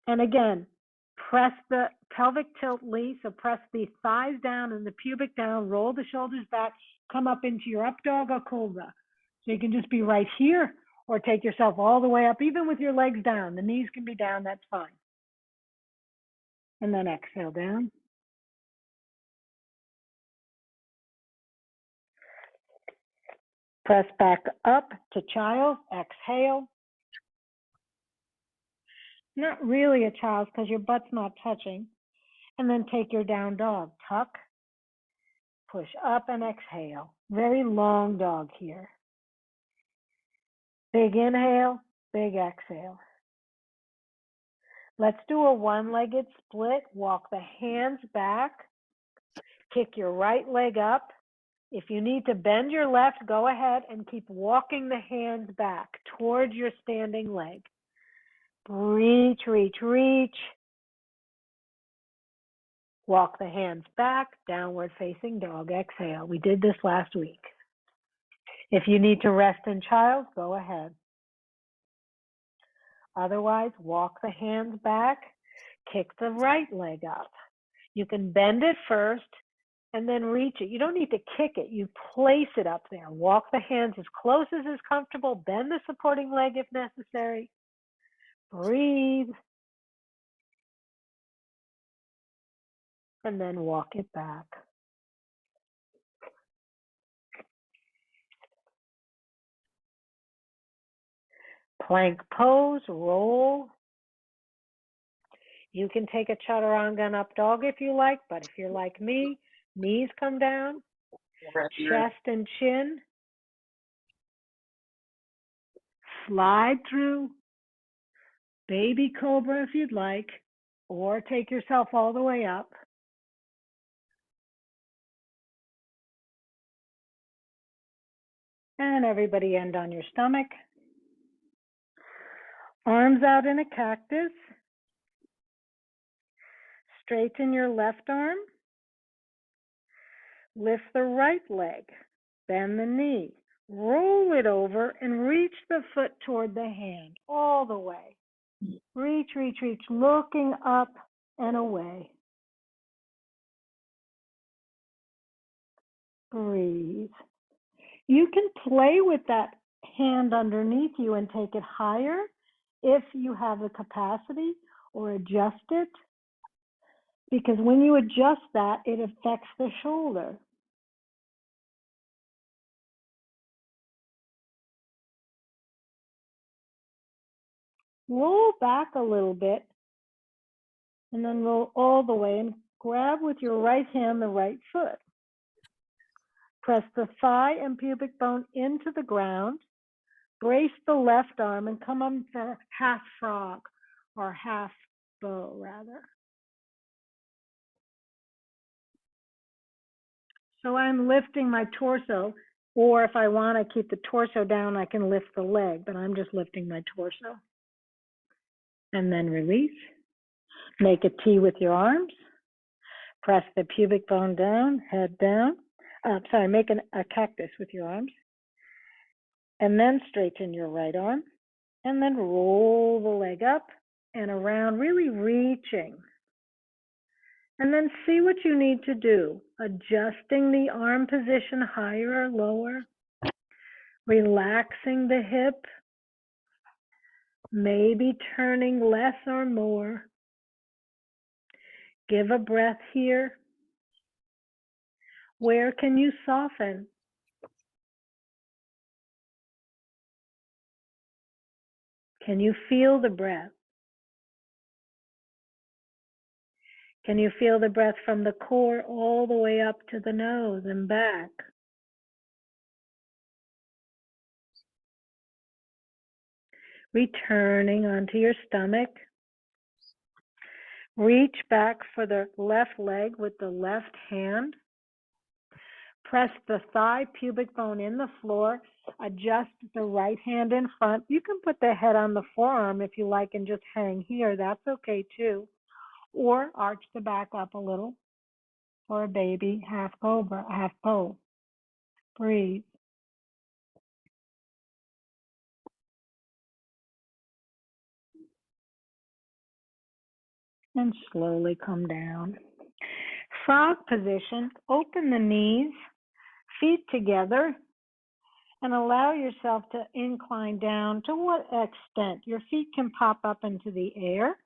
And again, press the pelvic tilt, Lee. So press the thighs down and the pubic down, roll the shoulders back, come up into your up dog or cobra. So you can just be right here or take yourself all the way up, even with your legs down. The knees can be down, that's fine. And then exhale down. Press back up to child, exhale. Not really a child's because your butt's not touching. And then take your down dog, tuck, push up and exhale. Very long dog here. Big inhale, big exhale. Let's do a one-legged split. Walk the hands back. Kick your right leg up. If you need to bend your left, go ahead and keep walking the hands back towards your standing leg. Reach, reach, reach. Walk the hands back, downward facing dog, exhale. We did this last week. If you need to rest in child, go ahead. Otherwise, walk the hands back, kick the right leg up. You can bend it first and then reach it. You don't need to kick it, you place it up there. Walk the hands as close as is comfortable, bend the supporting leg if necessary. Breathe. And then walk it back. Plank pose, roll. You can take a chaturanga up dog if you like, but if you're like me, knees come down, chest and chin. Slide through baby cobra if you'd like, or take yourself all the way up. And everybody end on your stomach. Arms out in a cactus. Straighten your left arm. Lift the right leg. Bend the knee. Roll it over and reach the foot toward the hand all the way. Reach, reach, reach, looking up and away. Breathe. You can play with that hand underneath you and take it higher if you have the capacity, or adjust it, because when you adjust that, it affects the shoulder. Roll back a little bit and then roll all the way and grab with your right hand the right foot. Press the thigh and pubic bone into the ground. Brace the left arm and come up for half frog, or half bow rather. So I'm lifting my torso, or if I want to keep the torso down, I can lift the leg, but I'm just lifting my torso. And then release. Make a T with your arms. Press the pubic bone down, head down. Make a cactus with your arms. And then straighten your right arm. And then roll the leg up and around, really reaching. And then see what you need to do. Adjusting the arm position higher or lower. Relaxing the hip. Maybe turning less or more. Give a breath here. Where can you soften? Can you feel the breath? Can you feel the breath from the core all the way up to the nose and back? Returning onto your stomach. Reach back for the left leg with the left hand. Press the thigh pubic bone in the floor. Adjust the right hand in front. You can put the head on the forearm if you like and just hang here. That's okay too. Or arch the back up a little for a baby, half cobra, half bow. Breathe. And slowly come down. Frog position, open the knees, feet together, and allow yourself to incline down to what extent your feet can pop up into the air.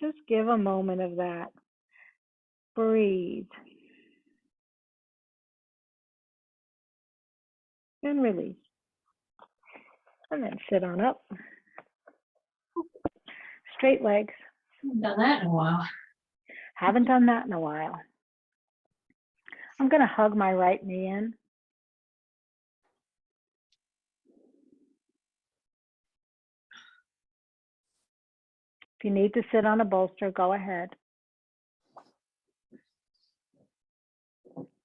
Just give a moment of that. Breathe. And release. And then sit on up. Straight legs. Haven't done that in a while. Haven't done that in a while. I'm going to hug my right knee in. If you need to sit on a bolster, go ahead.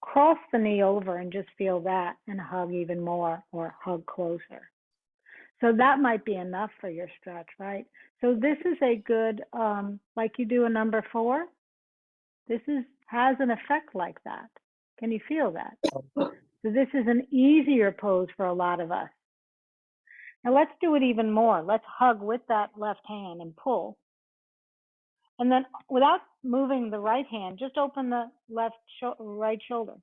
Cross the knee over and just feel that and hug even more or hug closer. So that might be enough for your stretch, right? So this is a good, like you do a number 4, this has an effect like that. Can you feel that? So this is an easier pose for a lot of us. Now let's do it even more. Let's hug with that left hand and pull. And then without moving the right hand, just open the right shoulder.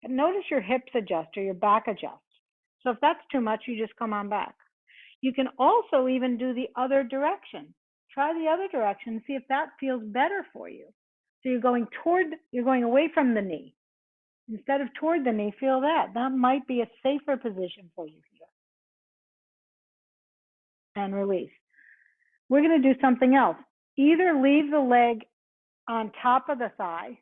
And notice your hips adjust or your back adjusts. So if that's too much, you just come on back. You can also even do the other direction. Try the other direction and see if that feels better for you. So you're going away from the knee. Instead of toward the knee, feel that. That might be a safer position for you here. And release. We're going to do something else. Either leave the leg on top of the thigh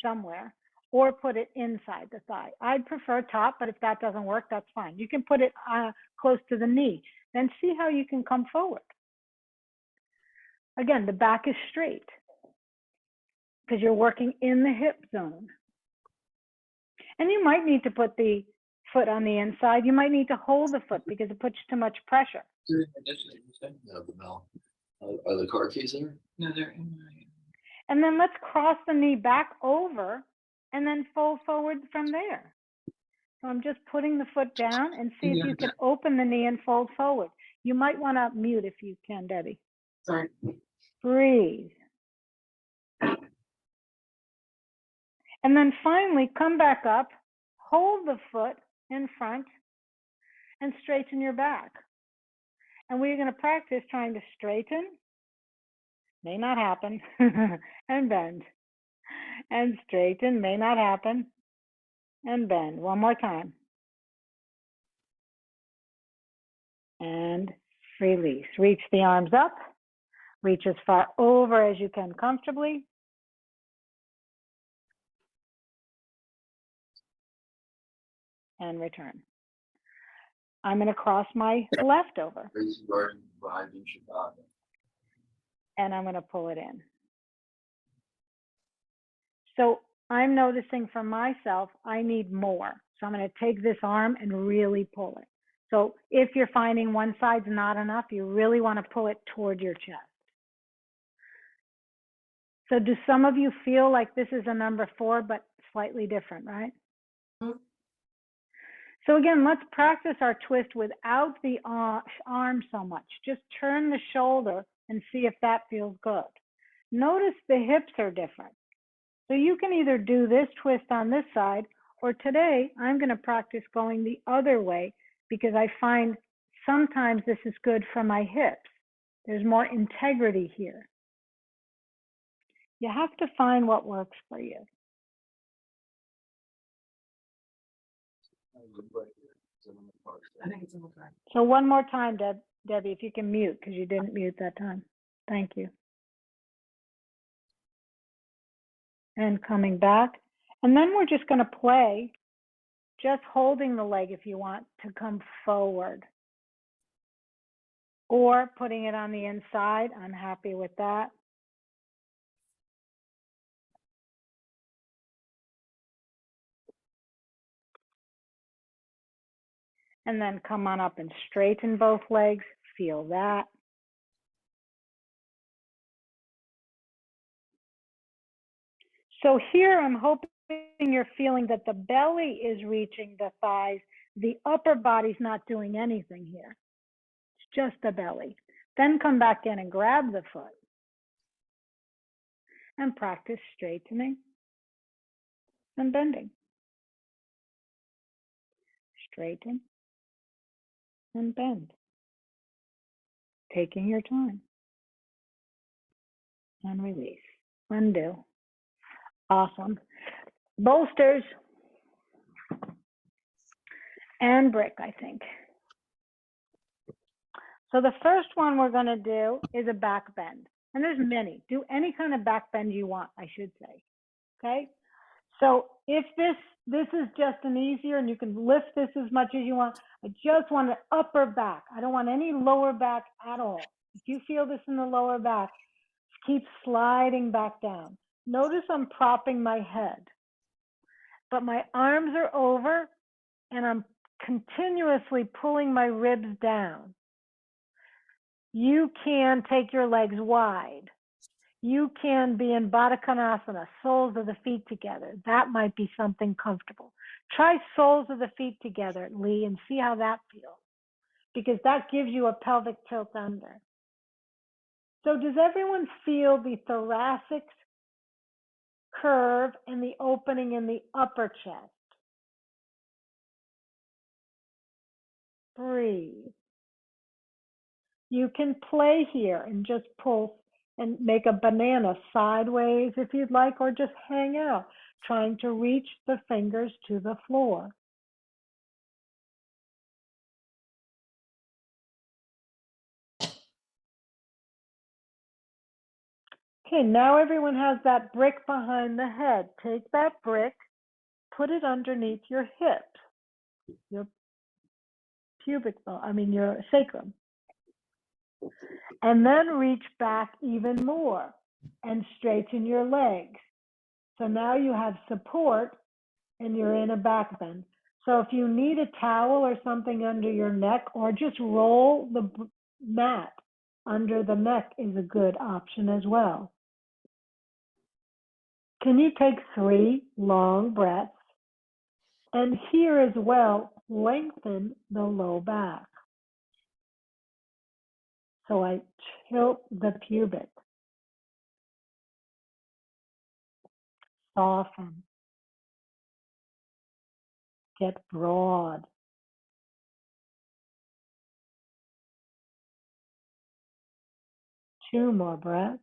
somewhere or put it inside the thigh. I'd prefer top, but if that doesn't work, that's fine. You can put it close to the knee. Then see how you can come forward. Again, the back is straight because you're working in the hip zone. And you might need to put the foot on the inside. You might need to hold the foot because it puts too much pressure. No, the bell. Are the car keys there? No, they're in my. And then let's cross the knee back over and then fold forward from there. So I'm just putting the foot down and see if you can open the knee and fold forward. You might want to mute if you can, Debbie. Sorry. Breathe. And then finally, come back up, hold the foot in front, and straighten your back. And we're going to practice trying to straighten, may not happen, and bend. And straighten, may not happen, and bend. One more time. And release. Reach the arms up. Reach as far over as you can comfortably. And return. I'm going to cross my left over. Crazy Garden Drive in Chicago. And I'm going to pull it in. So I'm noticing for myself, I need more. So I'm going to take this arm and really pull it. So if you're finding one side's not enough, you really want to pull it toward your chest. So do some of you feel like this is a number 4, but slightly different, right? Mhm. So again, let's practice our twist without the arm so much. Just turn the shoulder and see if that feels good. Notice the hips are different. So you can either do this twist on this side, or today I'm going to practice going the other way because I find sometimes this is good for my hips. There's more integrity here. You have to find what works for you. I think it's okay. So one more time, Debbie, if you can mute, because you didn't mute that time. Thank you. And coming back. And then we're just going to play, just holding the leg if you want to come forward. Or putting it on the inside. I'm happy with that. And then come on up and straighten both legs. Feel that. So here I'm hoping you're feeling that the belly is reaching the thighs. The upper body's not doing anything here. It's just the belly. Then come back in and grab the foot. And practice straightening and bending. Straighten and bend. Taking your time. And release. Undo. Awesome. Bolsters and brick, I think. So the first one we're going to do is a back bend. And there's many. Do any kind of back bend you want, I should say. Okay? So if this is just an easier, and you can lift this as much as you want, I just want an upper back. I don't want any lower back at all. If you feel this in the lower back, keep sliding back down. Notice I'm propping my head, but my arms are over and I'm continuously pulling my ribs down. You can take your legs wide. You can be in Baddha Konasana, soles of the feet together. That might be something comfortable. Try soles of the feet together, Lee, and see how that feels, because that gives you a pelvic tilt under. So does everyone feel the thoracic curve and the opening in the upper chest? Breathe. You can play here and just pull and make a banana sideways if you'd like, or just hang out, trying to reach the fingers to the floor. Okay, now everyone has that brick behind the head. Take that brick, put it underneath your hip, your pubic bone, your sacrum. And then reach back even more and straighten your legs. So now you have support and you're in a back bend. So if you need a towel or something under your neck, or just roll the mat under the neck is a good option as well. Can you take 3 long breaths? And here as well, lengthen the low back. So I tilt the pubic. Soften. Get broad. Two more breaths.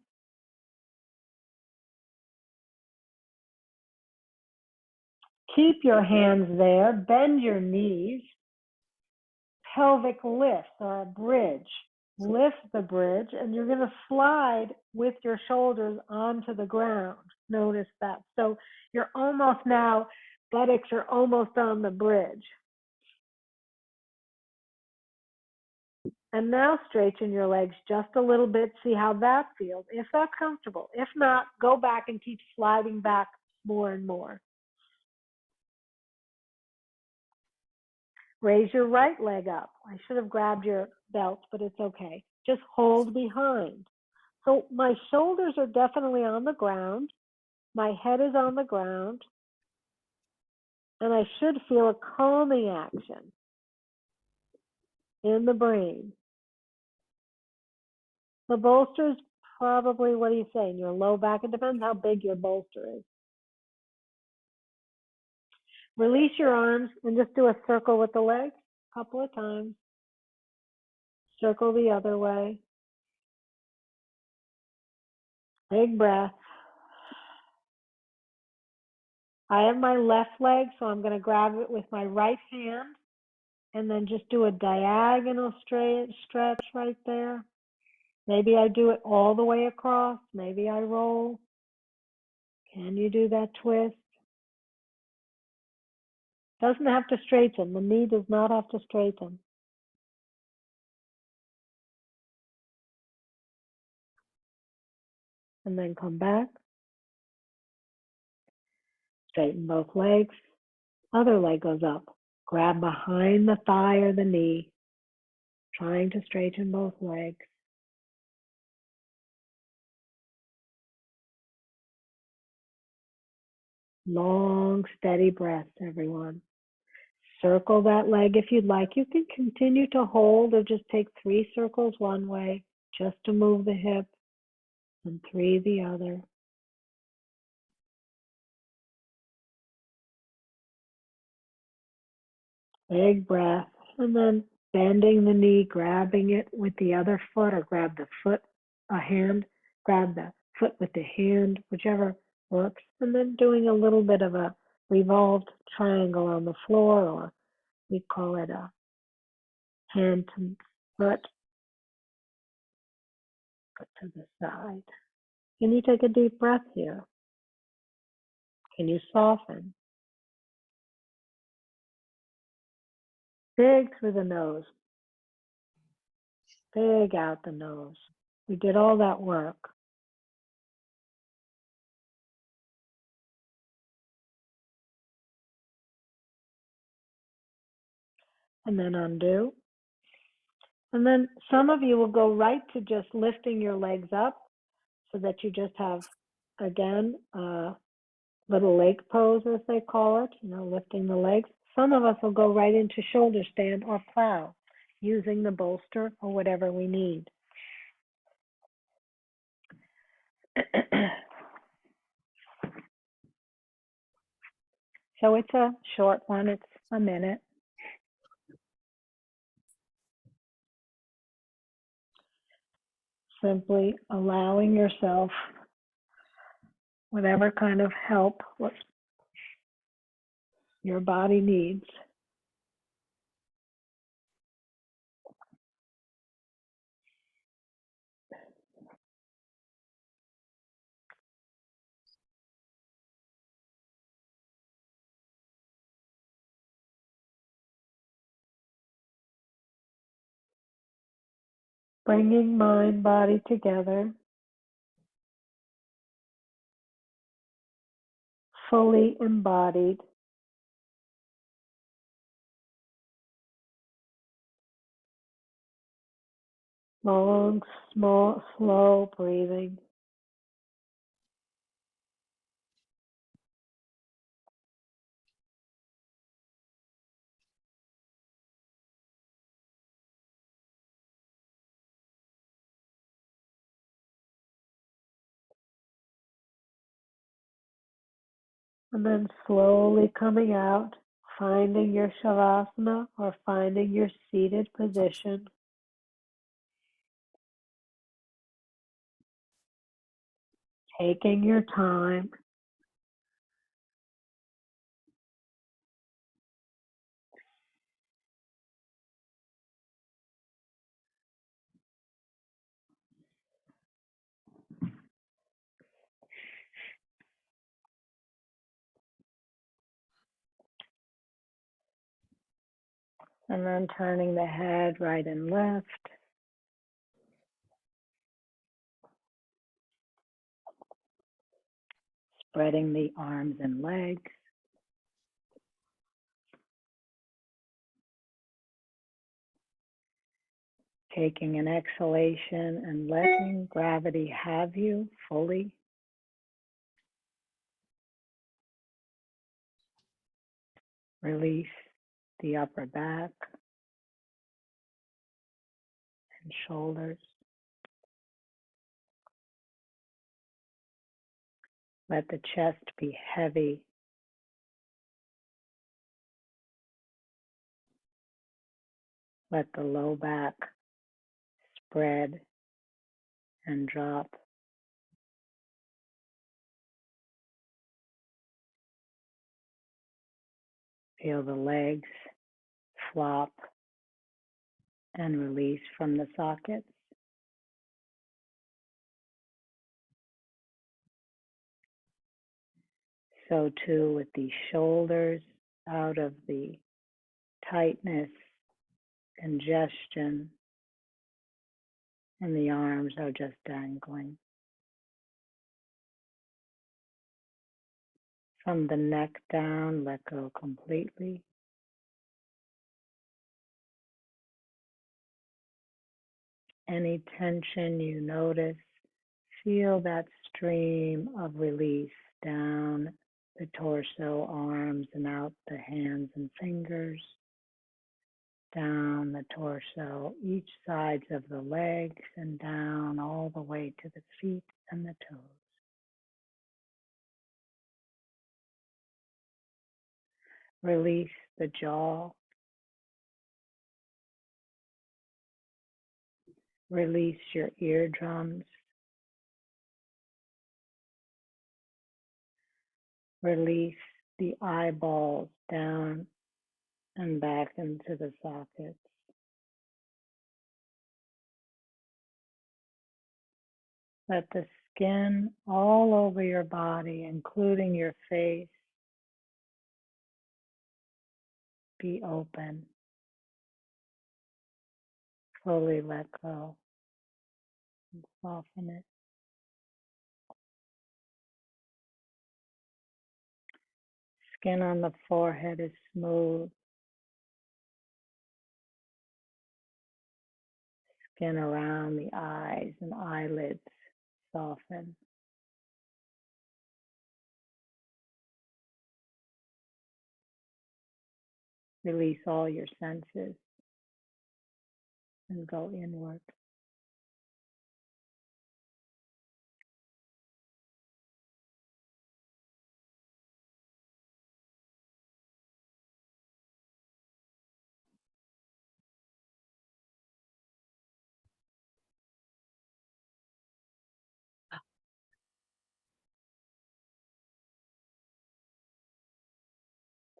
Keep your hands there. Bend your knees. Pelvic lift or a bridge. Lift the bridge, and you're going to slide with your shoulders onto the ground. Notice that. So you're almost now, buttocks are almost on the bridge. And now straighten your legs just a little bit. See how that feels, if that's comfortable. If not, go back and keep sliding back more and more. Raise your right leg up. I should have grabbed your belt, but it's okay. Just hold behind. So my shoulders are definitely on the ground. My head is on the ground. And I should feel a calming action in the brain. The bolster is probably, what are you saying? Your low back? It depends how big your bolster is. Release your arms and just do a circle with the legs a couple of times. Circle the other way. Big breath. I have my left leg, so I'm going to grab it with my right hand and then just do a diagonal stretch right there. Maybe I do it all the way across. Maybe I roll. Can you do that twist? Doesn't have to straighten. The knee does not have to straighten. And then come back. Straighten both legs. Other leg goes up. Grab behind the thigh or the knee, trying to straighten both legs. Long, steady breaths, everyone. Circle that leg if you'd like. You can continue to hold or just take 3 circles one way, just to move the hip, and 3 the other. Big breath, and then bending the knee, grabbing it with the other foot, or grab the foot, grab the foot with the hand, whichever works, and then doing a little bit of a revolved triangle on the floor, or we call it a hand to foot, foot to the side. Can you take a deep breath here? Can you soften? Big through the nose. Big out the nose. We did all that work. And then undo. And then some of you will go right to just lifting your legs up so that you just have, again, a little leg pose, as they call it, lifting the legs. Some of us will go right into shoulder stand or plow, using the bolster or whatever we need. So it's a short one, it's a minute. Simply allowing yourself whatever kind of help what your body needs. Bringing mind, body together, fully embodied. Long, small, slow breathing. And then slowly coming out, finding your Shavasana or finding your seated position. Taking your time. And then turning the head right and left. Spreading the arms and legs. Taking an exhalation and letting gravity have you fully. Release the upper back and shoulders. Let the chest be heavy. Let the low back spread and drop. Feel the legs flop and release from the sockets. So too with the shoulders out of the tightness, congestion, and the arms are just dangling. From the neck down, let go completely. any tension you notice, feel that stream of release down the torso, arms, and out the hands and fingers, down the torso, each sides of the legs, and down all the way to the feet and the toes. Release the jaw. Release your eardrums. Release the eyeballs down and back into the sockets. Let the skin all over your body, including your face, be open. Fully let go and soften it. Skin on the forehead is smooth. Skin around the eyes and eyelids soften. Release all your senses and go inward.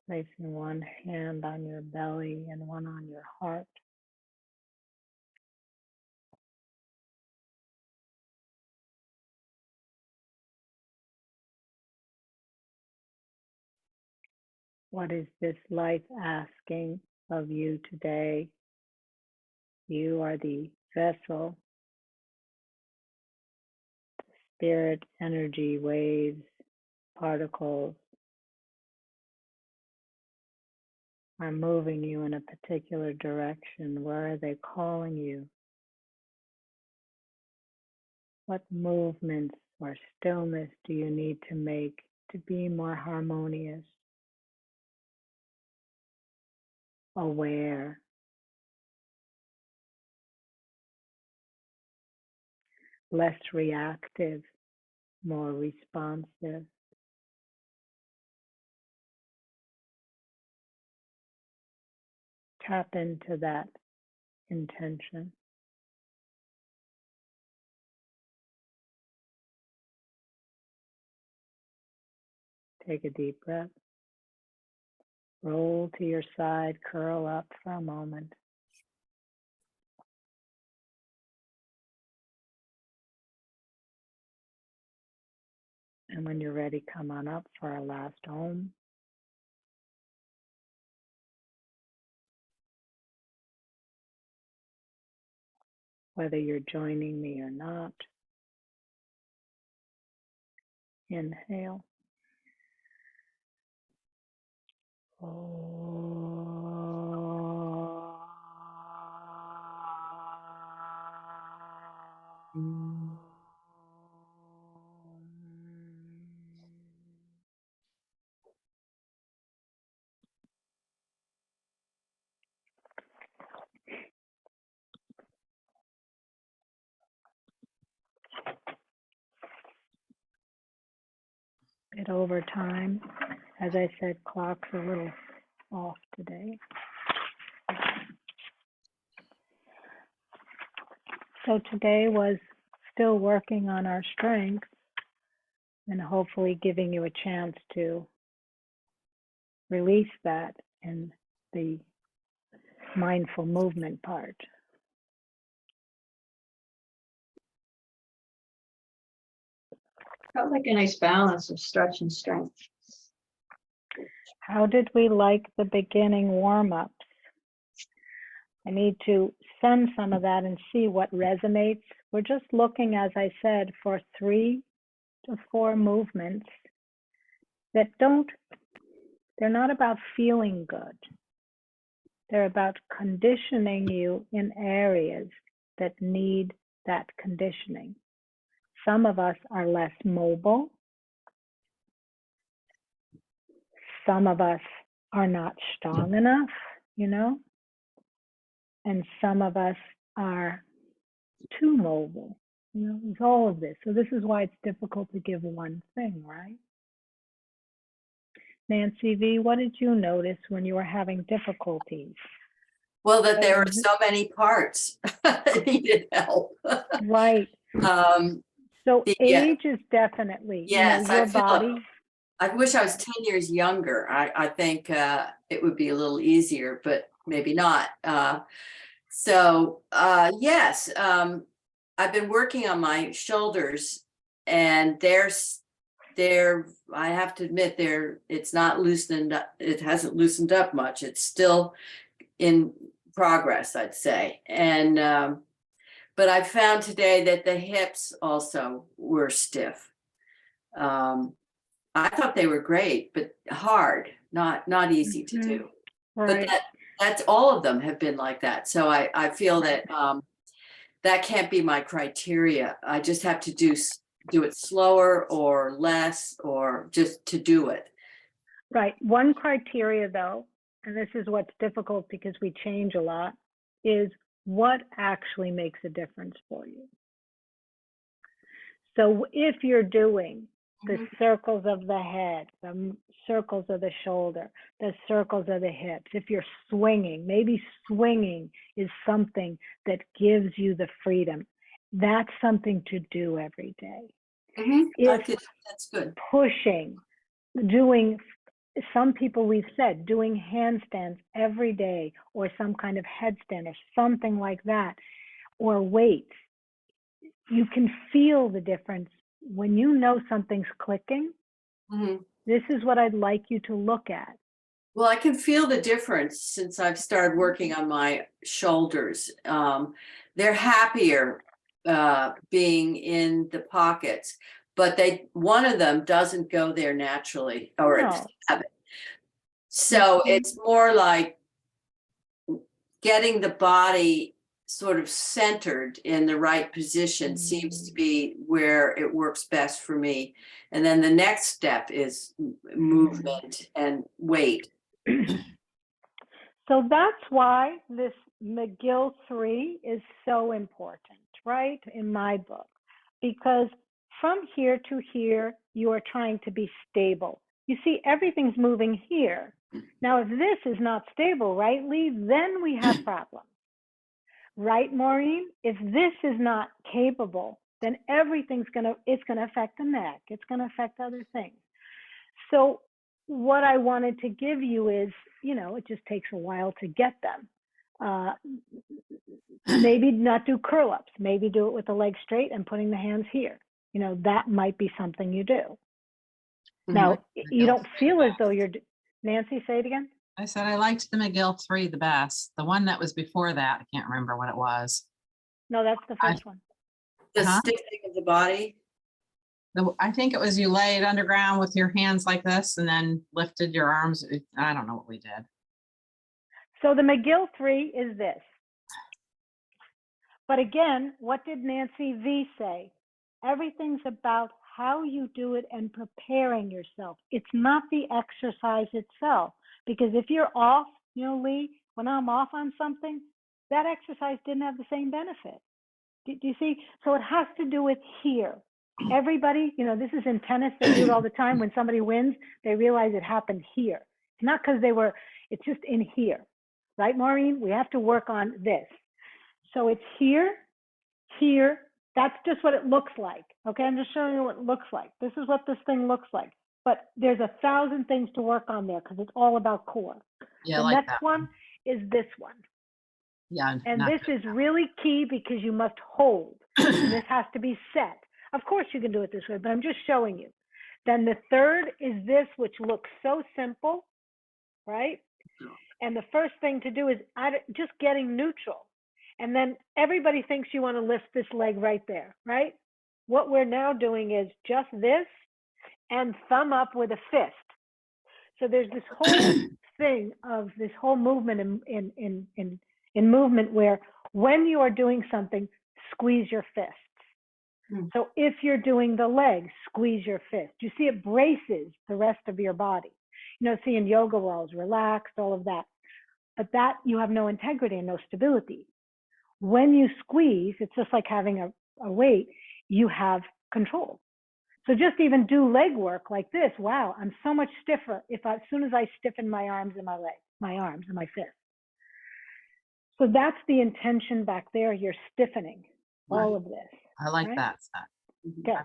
Placing one hand on your belly and one on your heart. What is this life asking of you today? You are the vessel. Spirit, energy, waves, particles are moving you in a particular direction. Where are they calling you? What movements or stillness do you need to make to be more harmonious, aware, less reactive, more responsive? Tap into that intention. Take a deep breath. Roll to your side, curl up for a moment. And when you're ready, come on up for our last Om. Whether you're joining me or not, inhale. Bit over time. As I said, clock's a little off today. So today was still working on our strengths and hopefully giving you a chance to release that in the mindful movement part. Felt like a nice balance of stretch and strength. How did we like the beginning warm-ups? I need to send some of that and see what resonates. We're just looking, as I said, for 3 to 4 movements that they're not about feeling good. They're about conditioning you in areas that need that conditioning. Some of us are less mobile. Some of us are not strong enough, you know, and some of us are too mobile. You know, it's all of this. So this is why it's difficult to give one thing, right? Nancy V, what did you notice when you were having difficulties? Well, that there were so many parts that needed help. Right. So Yeah. age is definitely, Yes, your I feel body. I wish I was 10 years younger. I think it would be a little easier, but maybe not. Yes, I've been working on my shoulders, and I have to admit, it's not loosened up. It hasn't loosened up much. It's still in progress, I'd say. And but I found today that the hips also were stiff. I thought they were great, but hard, not easy to do. Right. But that's all of them have been like that. So I feel that that can't be my criteria. I just have to do it slower or less, or just to do it. Right. One criteria though, and this is what's difficult because we change a lot, is what actually makes a difference for you. So if you're doing the circles of the head, the circles of the shoulder, the circles of the hips, if you're swinging, maybe swinging is something that gives you the freedom. That's something to do every day. That's good. Pushing, doing, some people we've said, doing handstands every day, or some kind of headstand or something like that, or weights. You can feel the difference when you know something's clicking. This is what I'd like you to look at. Well, I can feel the difference since I've started working on my shoulders. They're happier being in the pockets, but one of them doesn't go there naturally, or No. So it's more like getting the body sort of centered in the right position seems to be where it works best for me. And then the next step is movement and weight. So that's why this McGill 3 is so important, right? In my book, because from here to here, you are trying to be stable. You see, everything's moving here. Now, if this is not stable, right, Lee, then we have problems. Right, Maureen? If this is not capable, then everything's it's gonna affect the neck. It's gonna affect other things. So what I wanted to give you is, it just takes a while to get them. Maybe not do curl-ups. Maybe do it with the legs straight and putting the hands here. That might be something you do. Now, you don't feel as though you're, Nancy, say it again. I said I liked the McGill 3 the best. The one that was before that, I can't remember what it was. No, that's the first one. The stiffening of the body. I think it was you laid underground with your hands like this and then lifted your arms. I don't know what we did. So the McGill 3 is this. But again, what did Nancy V say? Everything's about how you do it and preparing yourself. It's not the exercise itself. Because if you're off, Lee, when I'm off on something, that exercise didn't have the same benefit. Do you see? So it has to do with here. Everybody, this is in tennis, they do it all the time. When somebody wins, they realize it happened here. It's not because it's just in here. Right, Maureen? We have to work on this. So it's here, here. That's just what it looks like. Okay, I'm just showing you what it looks like. This is what this thing looks like. But there's 1,000 things to work on there because it's all about core. Yeah, the like next that one is this one. Yeah. And this is really key because you must hold. And this has to be set. Of course you can do it this way, but I'm just showing you. Then the third is this, which looks so simple, right? And the first thing to do is just getting neutral. And then everybody thinks you want to lift this leg right there, right? What we're now doing is just this and thumb up with a fist. So there's this whole thing of this whole movement in movement where When you are doing something, squeeze your fists. So if you're doing the legs, squeeze your fist. You see, it braces the rest of your body. See, in yoga, we're always relaxed, all of that. But that, you have no integrity and no stability. When you squeeze, it's just like having a weight, you have control. So just even do leg work like this. Wow, I'm so much stiffer as soon as I stiffen my arms and my legs, my arms and my fists. So that's the intention back there. You're stiffening all of this. I like right? that, Seth. Okay.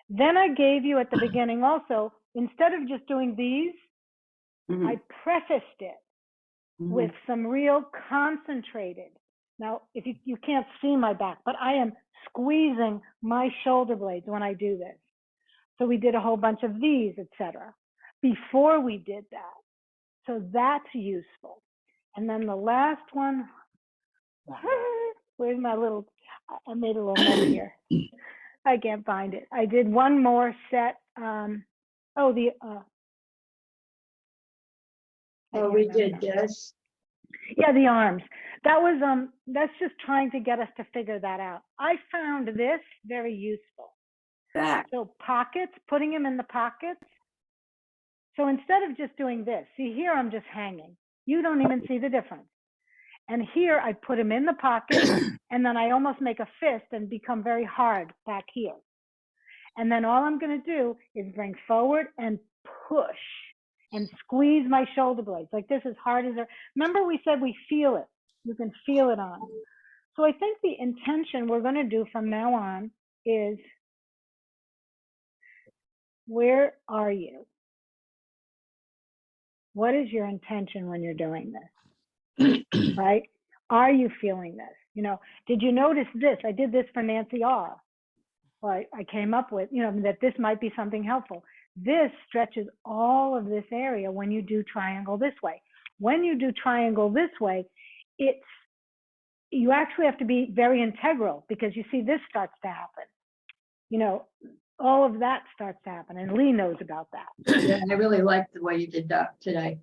Then I gave you at the beginning also, instead of just doing these, I prefaced it with some real concentrated. Now, if you can't see my back, but I am squeezing my shoulder blades when I do this. So we did a whole bunch of these, etc. before we did that. So that's useful. And then the last one, where's my little, I made a little note here. I can't find it. I did one more set. We did this. Yeah, the arms. That was that's just trying to get us to figure that out. I found this very useful. Back. So pockets, putting them in the pockets. So instead of just doing this, see here I'm just hanging. You don't even see the difference. And here I put them in the pocket, and then I almost make a fist and become very hard back here. And then all I'm going to do is bring forward and push and squeeze my shoulder blades like this, as hard as remember we said we feel it. You can feel it on. So I think the intention we're going to do from now on is, where are you? What is your intention when you're doing this? Right? Are you feeling this? Did you notice this? I did this for Nancy R. Well, I came up with, that this might be something helpful. This stretches all of this area when you do triangle this way. When you do triangle this way, you actually have to be very integral, because you see this starts to happen. All of that starts to happen, and Lee knows about that. Yeah, I really liked the way you did that today.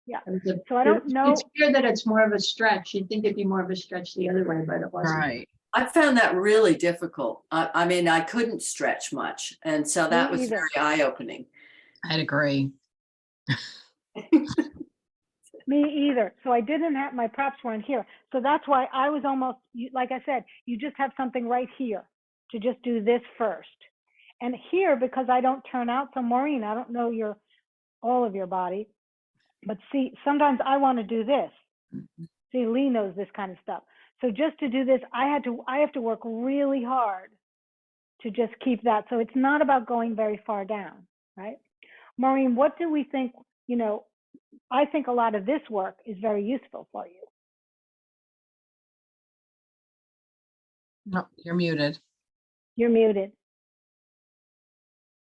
Yeah. It was So I don't know. It's clear that it's more of a stretch. You'd think it'd be more of a stretch the other way, but it wasn't. Right. I found that really difficult. I mean, I couldn't stretch much. And so that was either. very eye-opening. I'd agree. Me either. So I didn't have, my props weren't here. So that's why I was almost, like I said, you just have something right here to just do this first. And here, because I don't turn out, so Maureen, I don't know all of your body, but see, sometimes I want to do this. See, Lee knows this kind of stuff. So just to do this, I have to work really hard to just keep that. So it's not about going very far down, right? Maureen, what do we think, I think a lot of this work is very useful for you. No, you're muted. You're muted.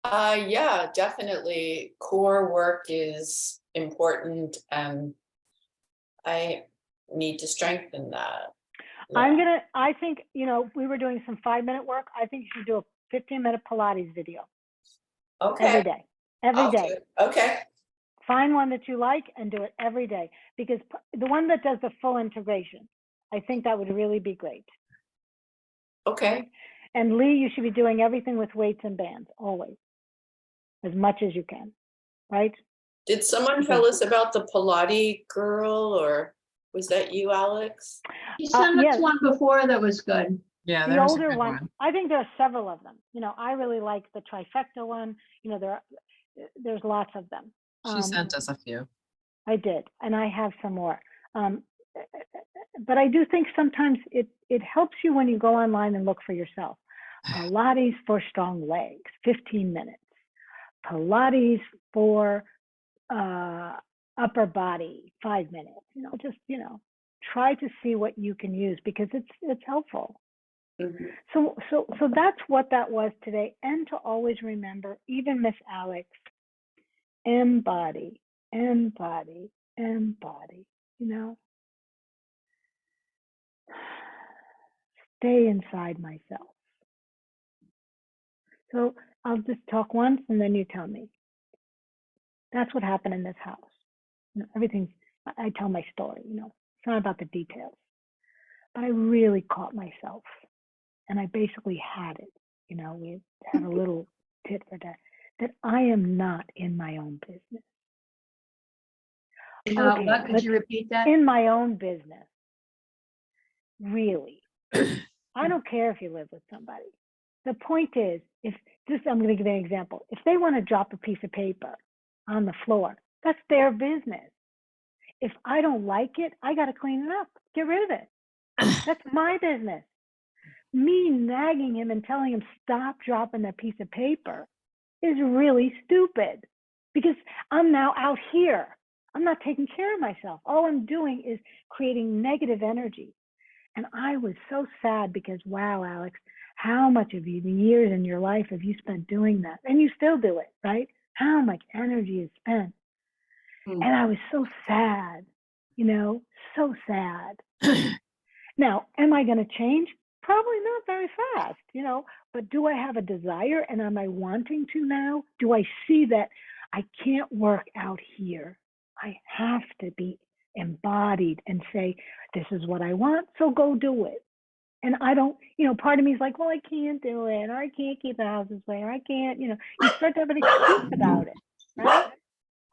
Yeah, definitely. Core work is important, and I need to strengthen that. Yeah. I think, we were doing some 5-minute work. I think you should do a 15-minute Pilates video Okay. every day. Every day. Okay. Find one that you like and do it every day, because the one that does the full integration, I think that would really be great. Okay. And Lee, you should be doing everything with weights and bands, always, as much as you can, right? Did someone tell us about the Pilates girl, or was that you, Alex? You sent us one before that was good. Yeah, The there's a older good one, I think there are several of them. I really like the trifecta one. There's lots of them. She sent us a few. I did, and I have some more. But I do think sometimes it helps you when you go online and look for yourself. Pilates for strong legs, 15 minutes. Pilates for upper body, 5 minutes. Try to see what you can use, because it's helpful. Mhm. So that's what that was today. And to always remember, even Miss Alex, embody, embody, embody, stay inside myself. So I'll just talk once and then you tell me. That's what happened in this house. Everything's, I tell my story, it's not about the details. but I really caught myself, and I basically had it. You know, we had a little tit for tat, that I am not in my own business. Okay, What, could you repeat that? in my own business. Really. I don't care if you live with somebody. The point is, if this, I'm going to give you an example. If they want to drop a piece of paper on the floor, that's their business. If I don't like it, I got to clean it up, get rid of it. That's my business. Me nagging him and telling him stop dropping that piece of paper is really stupid, because I'm now out here. I'm not taking care of myself. All I'm doing is creating negative energy. And I was so sad because, wow, Alex, how much of the years in your life have you spent doing that? And you still do it, right? How much energy is spent? Hmm. And I was so sad, you know, so sad. Now, am I going to change? Probably not very fast, you know, but do I have a desire, and am I wanting to now? Do I see that I can't work out here? I have to be embodied and say, this is what I want, so go do it. And I don't, you know, part of me is like, well, I can't do it, or I can't keep the house this way, or I can't, you know, you start to have an excuse about it, right?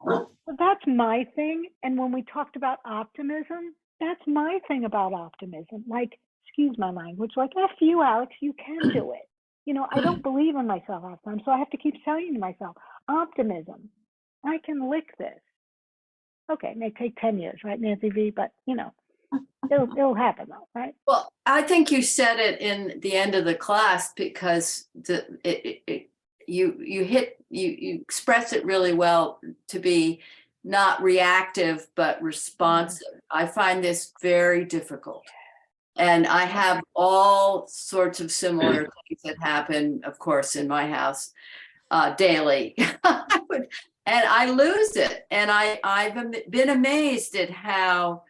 So that's my thing. And when we talked about optimism, that's my thing about optimism. Like, excuse my language, like, F you, Alex, you can do it. You know, I don't believe in myself all the time, so I have to keep saying to myself, optimism, I can lick this. Okay, it may take 10 years, right, Nancy V? But, you know, it'll happen though, right? Well, I think you said it in the end of the class, because you express it really well, to be not reactive but responsive. I find this very difficult. And I have all sorts of similar things that happen, of course, in my house daily. And I lose it. And I've been amazed at how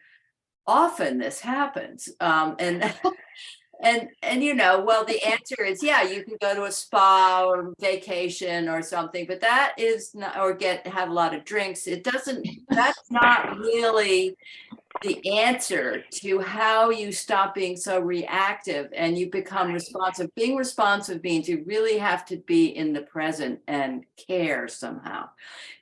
often this happens. And you know, well, the answer is, yeah, you can go to a spa or vacation or something, but that is not, or have a lot of drinks. That's not really the answer to how you stop being so reactive and you become responsive. Being responsive means you really have to be in the present and care somehow.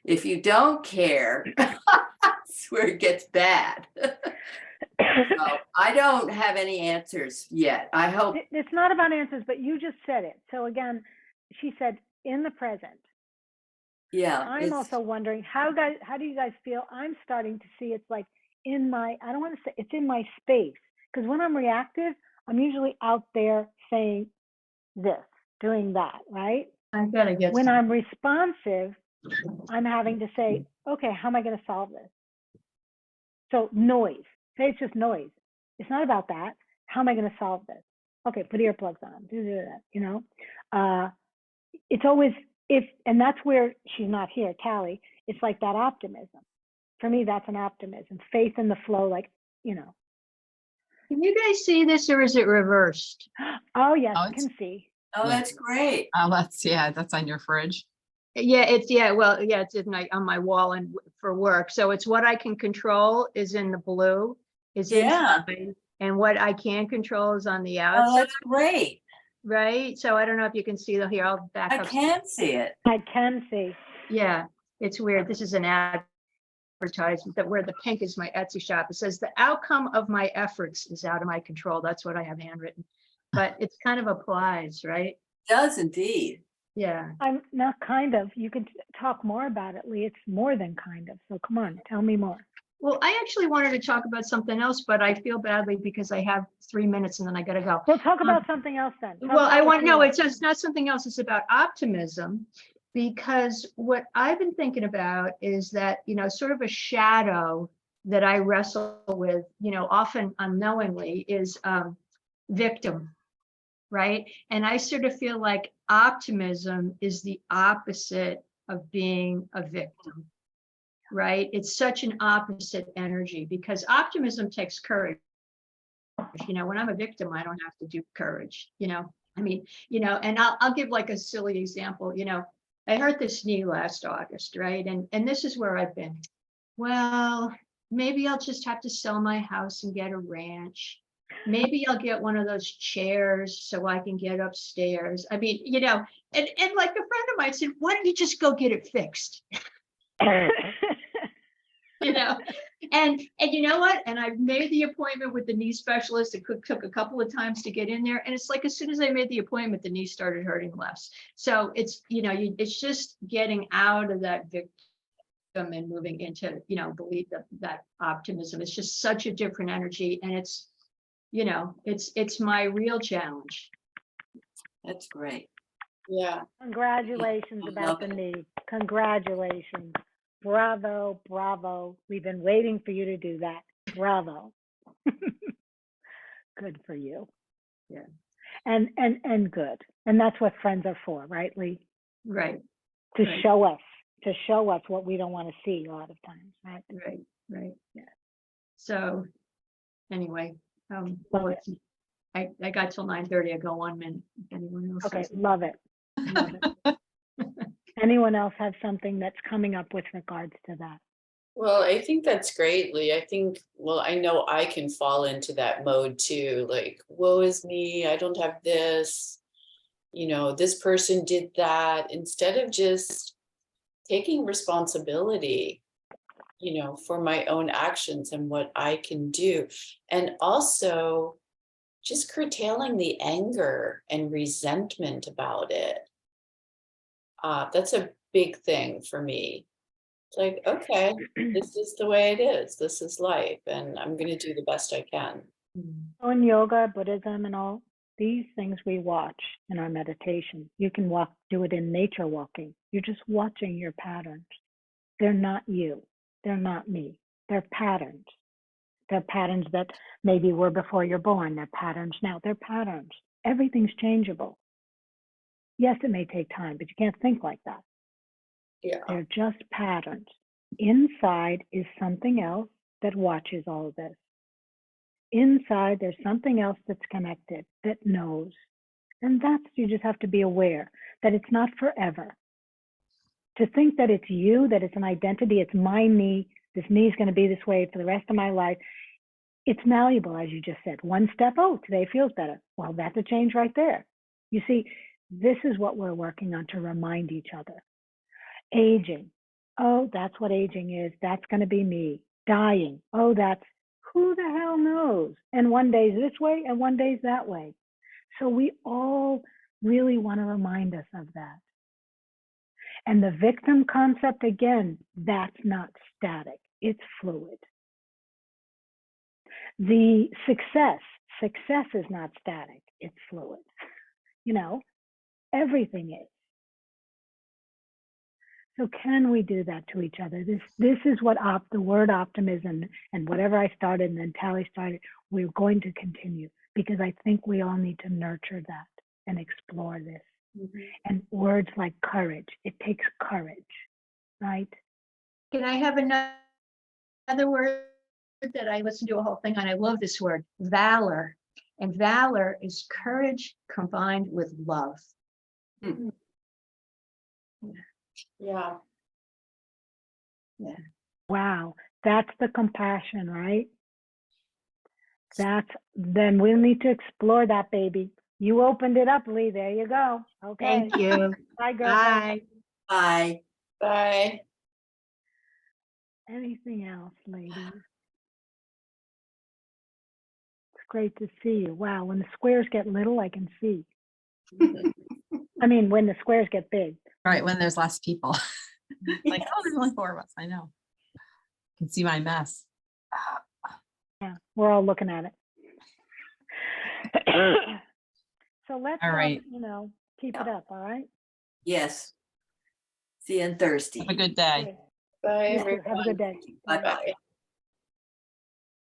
If you don't care, that's where it gets bad. So I don't have any answers yet. I hope. It's not about answers, but you just said it. So again, she said in the present. Yeah. I'm also wondering, how do you guys feel? I'm starting to see it's like in my, I don't want to say it's in my space, because when I'm reactive, I'm usually out there saying this, doing that, right? I gotta get When some. I'm responsive, I'm having to say, okay, how am I going to solve this? So noise, say it's just noise. It's not about that. How am I going to solve this? Okay, put earplugs on, do that, you know? It's always if, and that's where she's not here, Callie, it's like that optimism. For me, that's an optimism, faith in the flow, like, you know. Can you guys see this, or is it reversed? Oh, yes, Oh, I can see. Oh, that's great. Oh, that's on your fridge. Yeah, it's on my wall and for work. So it's what I can control is in the blue, is Yeah. inside, and what I can't control is on the Oh, outside, that's great. right? So I don't know if you can see the here. I'll back I up. can see it. I can see. Yeah, it's weird. This is an advertisement that where the pink is my Etsy shop. It says the outcome of my efforts is out of my control. That's what I have handwritten, but it's kind of applies, right? Does indeed. Yeah. I'm not kind of. You can talk more about it, Lee. It's more than kind of. So come on, tell me more. Well, I actually wanted to talk about something else, but I feel badly because I have 3 minutes and then I gotta go. We'll talk about something else then. Talk Well, I about want, what you no, want. it's not something else. It's about optimism. Because what I've been thinking about is that, you know, sort of a shadow that I wrestle with, you know, often unknowingly is victim, right? And I sort of feel like optimism is the opposite of being a victim, right? It's such an opposite energy because optimism takes courage. You know, when I'm a victim, I don't have to do courage, you know, I mean, you know, and I'll give like a silly example, you know, I hurt this knee last August, right? And this is where I've been. Well, maybe I'll just have to sell my house and get a ranch. Maybe I'll get one of those chairs so I can get upstairs. I mean, you know, and like a friend of mine said, why don't you just go get it fixed? You know, and you know what? And I've made the appointment with the knee specialist. It took a couple of times to get in there. And it's like, as soon as I made the appointment, the knee started hurting less. So it's, you know, it's just getting out of that victim and moving into, you know, believe that optimism. It's just such a different energy. And it's, you know, it's my real challenge. That's great. Yeah. Congratulations I about love the it. knee. Congratulations. Bravo, bravo. We've been waiting for you to do that. Bravo. Good for you. Yeah. And good. And that's what friends are for, right, Lee? Right, To Right. show us what we don't want to see a lot of times, right? right. Yeah. So anyway, Love let's see. I got till 9:30. I go 1 minute. If anyone else Okay, has. love it. Love it. Anyone else have something that's coming up with regards to that? Well, I think that's great, Lee. I think, well, I know I can fall into that mode too. Like, woe is me, I don't have this. You know, this person did that. Instead of just taking responsibility, you know, for my own actions and what I can do. And also just curtailing the anger and resentment about it. That's a big thing for me. It's like, okay, this is the way it is. This is life, and I'm going to do the best I can. Mm. In yoga, Buddhism, and all these things we watch in our meditation. You can do it in nature walking. You're just watching your patterns. They're not you. They're not me. They're patterns. They're patterns that maybe were before you're born. They're patterns now. They're patterns. Everything's changeable. Yes, it may take time, but you can't think like that. Yeah. They're just patterns. Inside is something else that watches all of this. Inside, there's something else that's connected, that knows. And that's, you just have to be aware that it's not forever. To think that it's you, that it's an identity, it's my knee, this knee is going to be this way for the rest of my life. It's malleable, as you just said. One step, oh, today feels better. Well, that's a change right there. You see, this is what we're working on to remind each other. Aging. Oh, that's what aging is. That's going to be me. Dying. Oh, that's who the hell knows? And one day's this way and one day's that way. So we all really want to remind us of that. And the victim concept, again, that's not static. It's fluid. The success is not static. It's fluid. You know, everything is. So can we do that to each other? This is what the word optimism and whatever I started and then Tally started, we're going to continue because I think we all need to nurture that and explore this. Mhm. And words like courage, it takes courage, right? Can I have another word that I listened to a whole thing on? I love this word, valor. And valor is courage combined with love. Yeah. Wow, that's the compassion, right? Then we'll need to explore that, baby. You opened it up, Lee. There you go. Okay. Thank you. Bye, girl. Bye. Bye. Bye. Anything else, ladies? It's great to see you. Wow, when the squares get little, I can see. I mean, when the squares get big. Right, when there's less people. Like, oh, there's only 4 of us, I know. Can see my mess. Yeah, we're all looking at it. So let's, All right. keep it up, all right? Yes. See you on Thursday. Have a good day. Bye, You too. everyone. Have a good day. Bye-bye. Bye.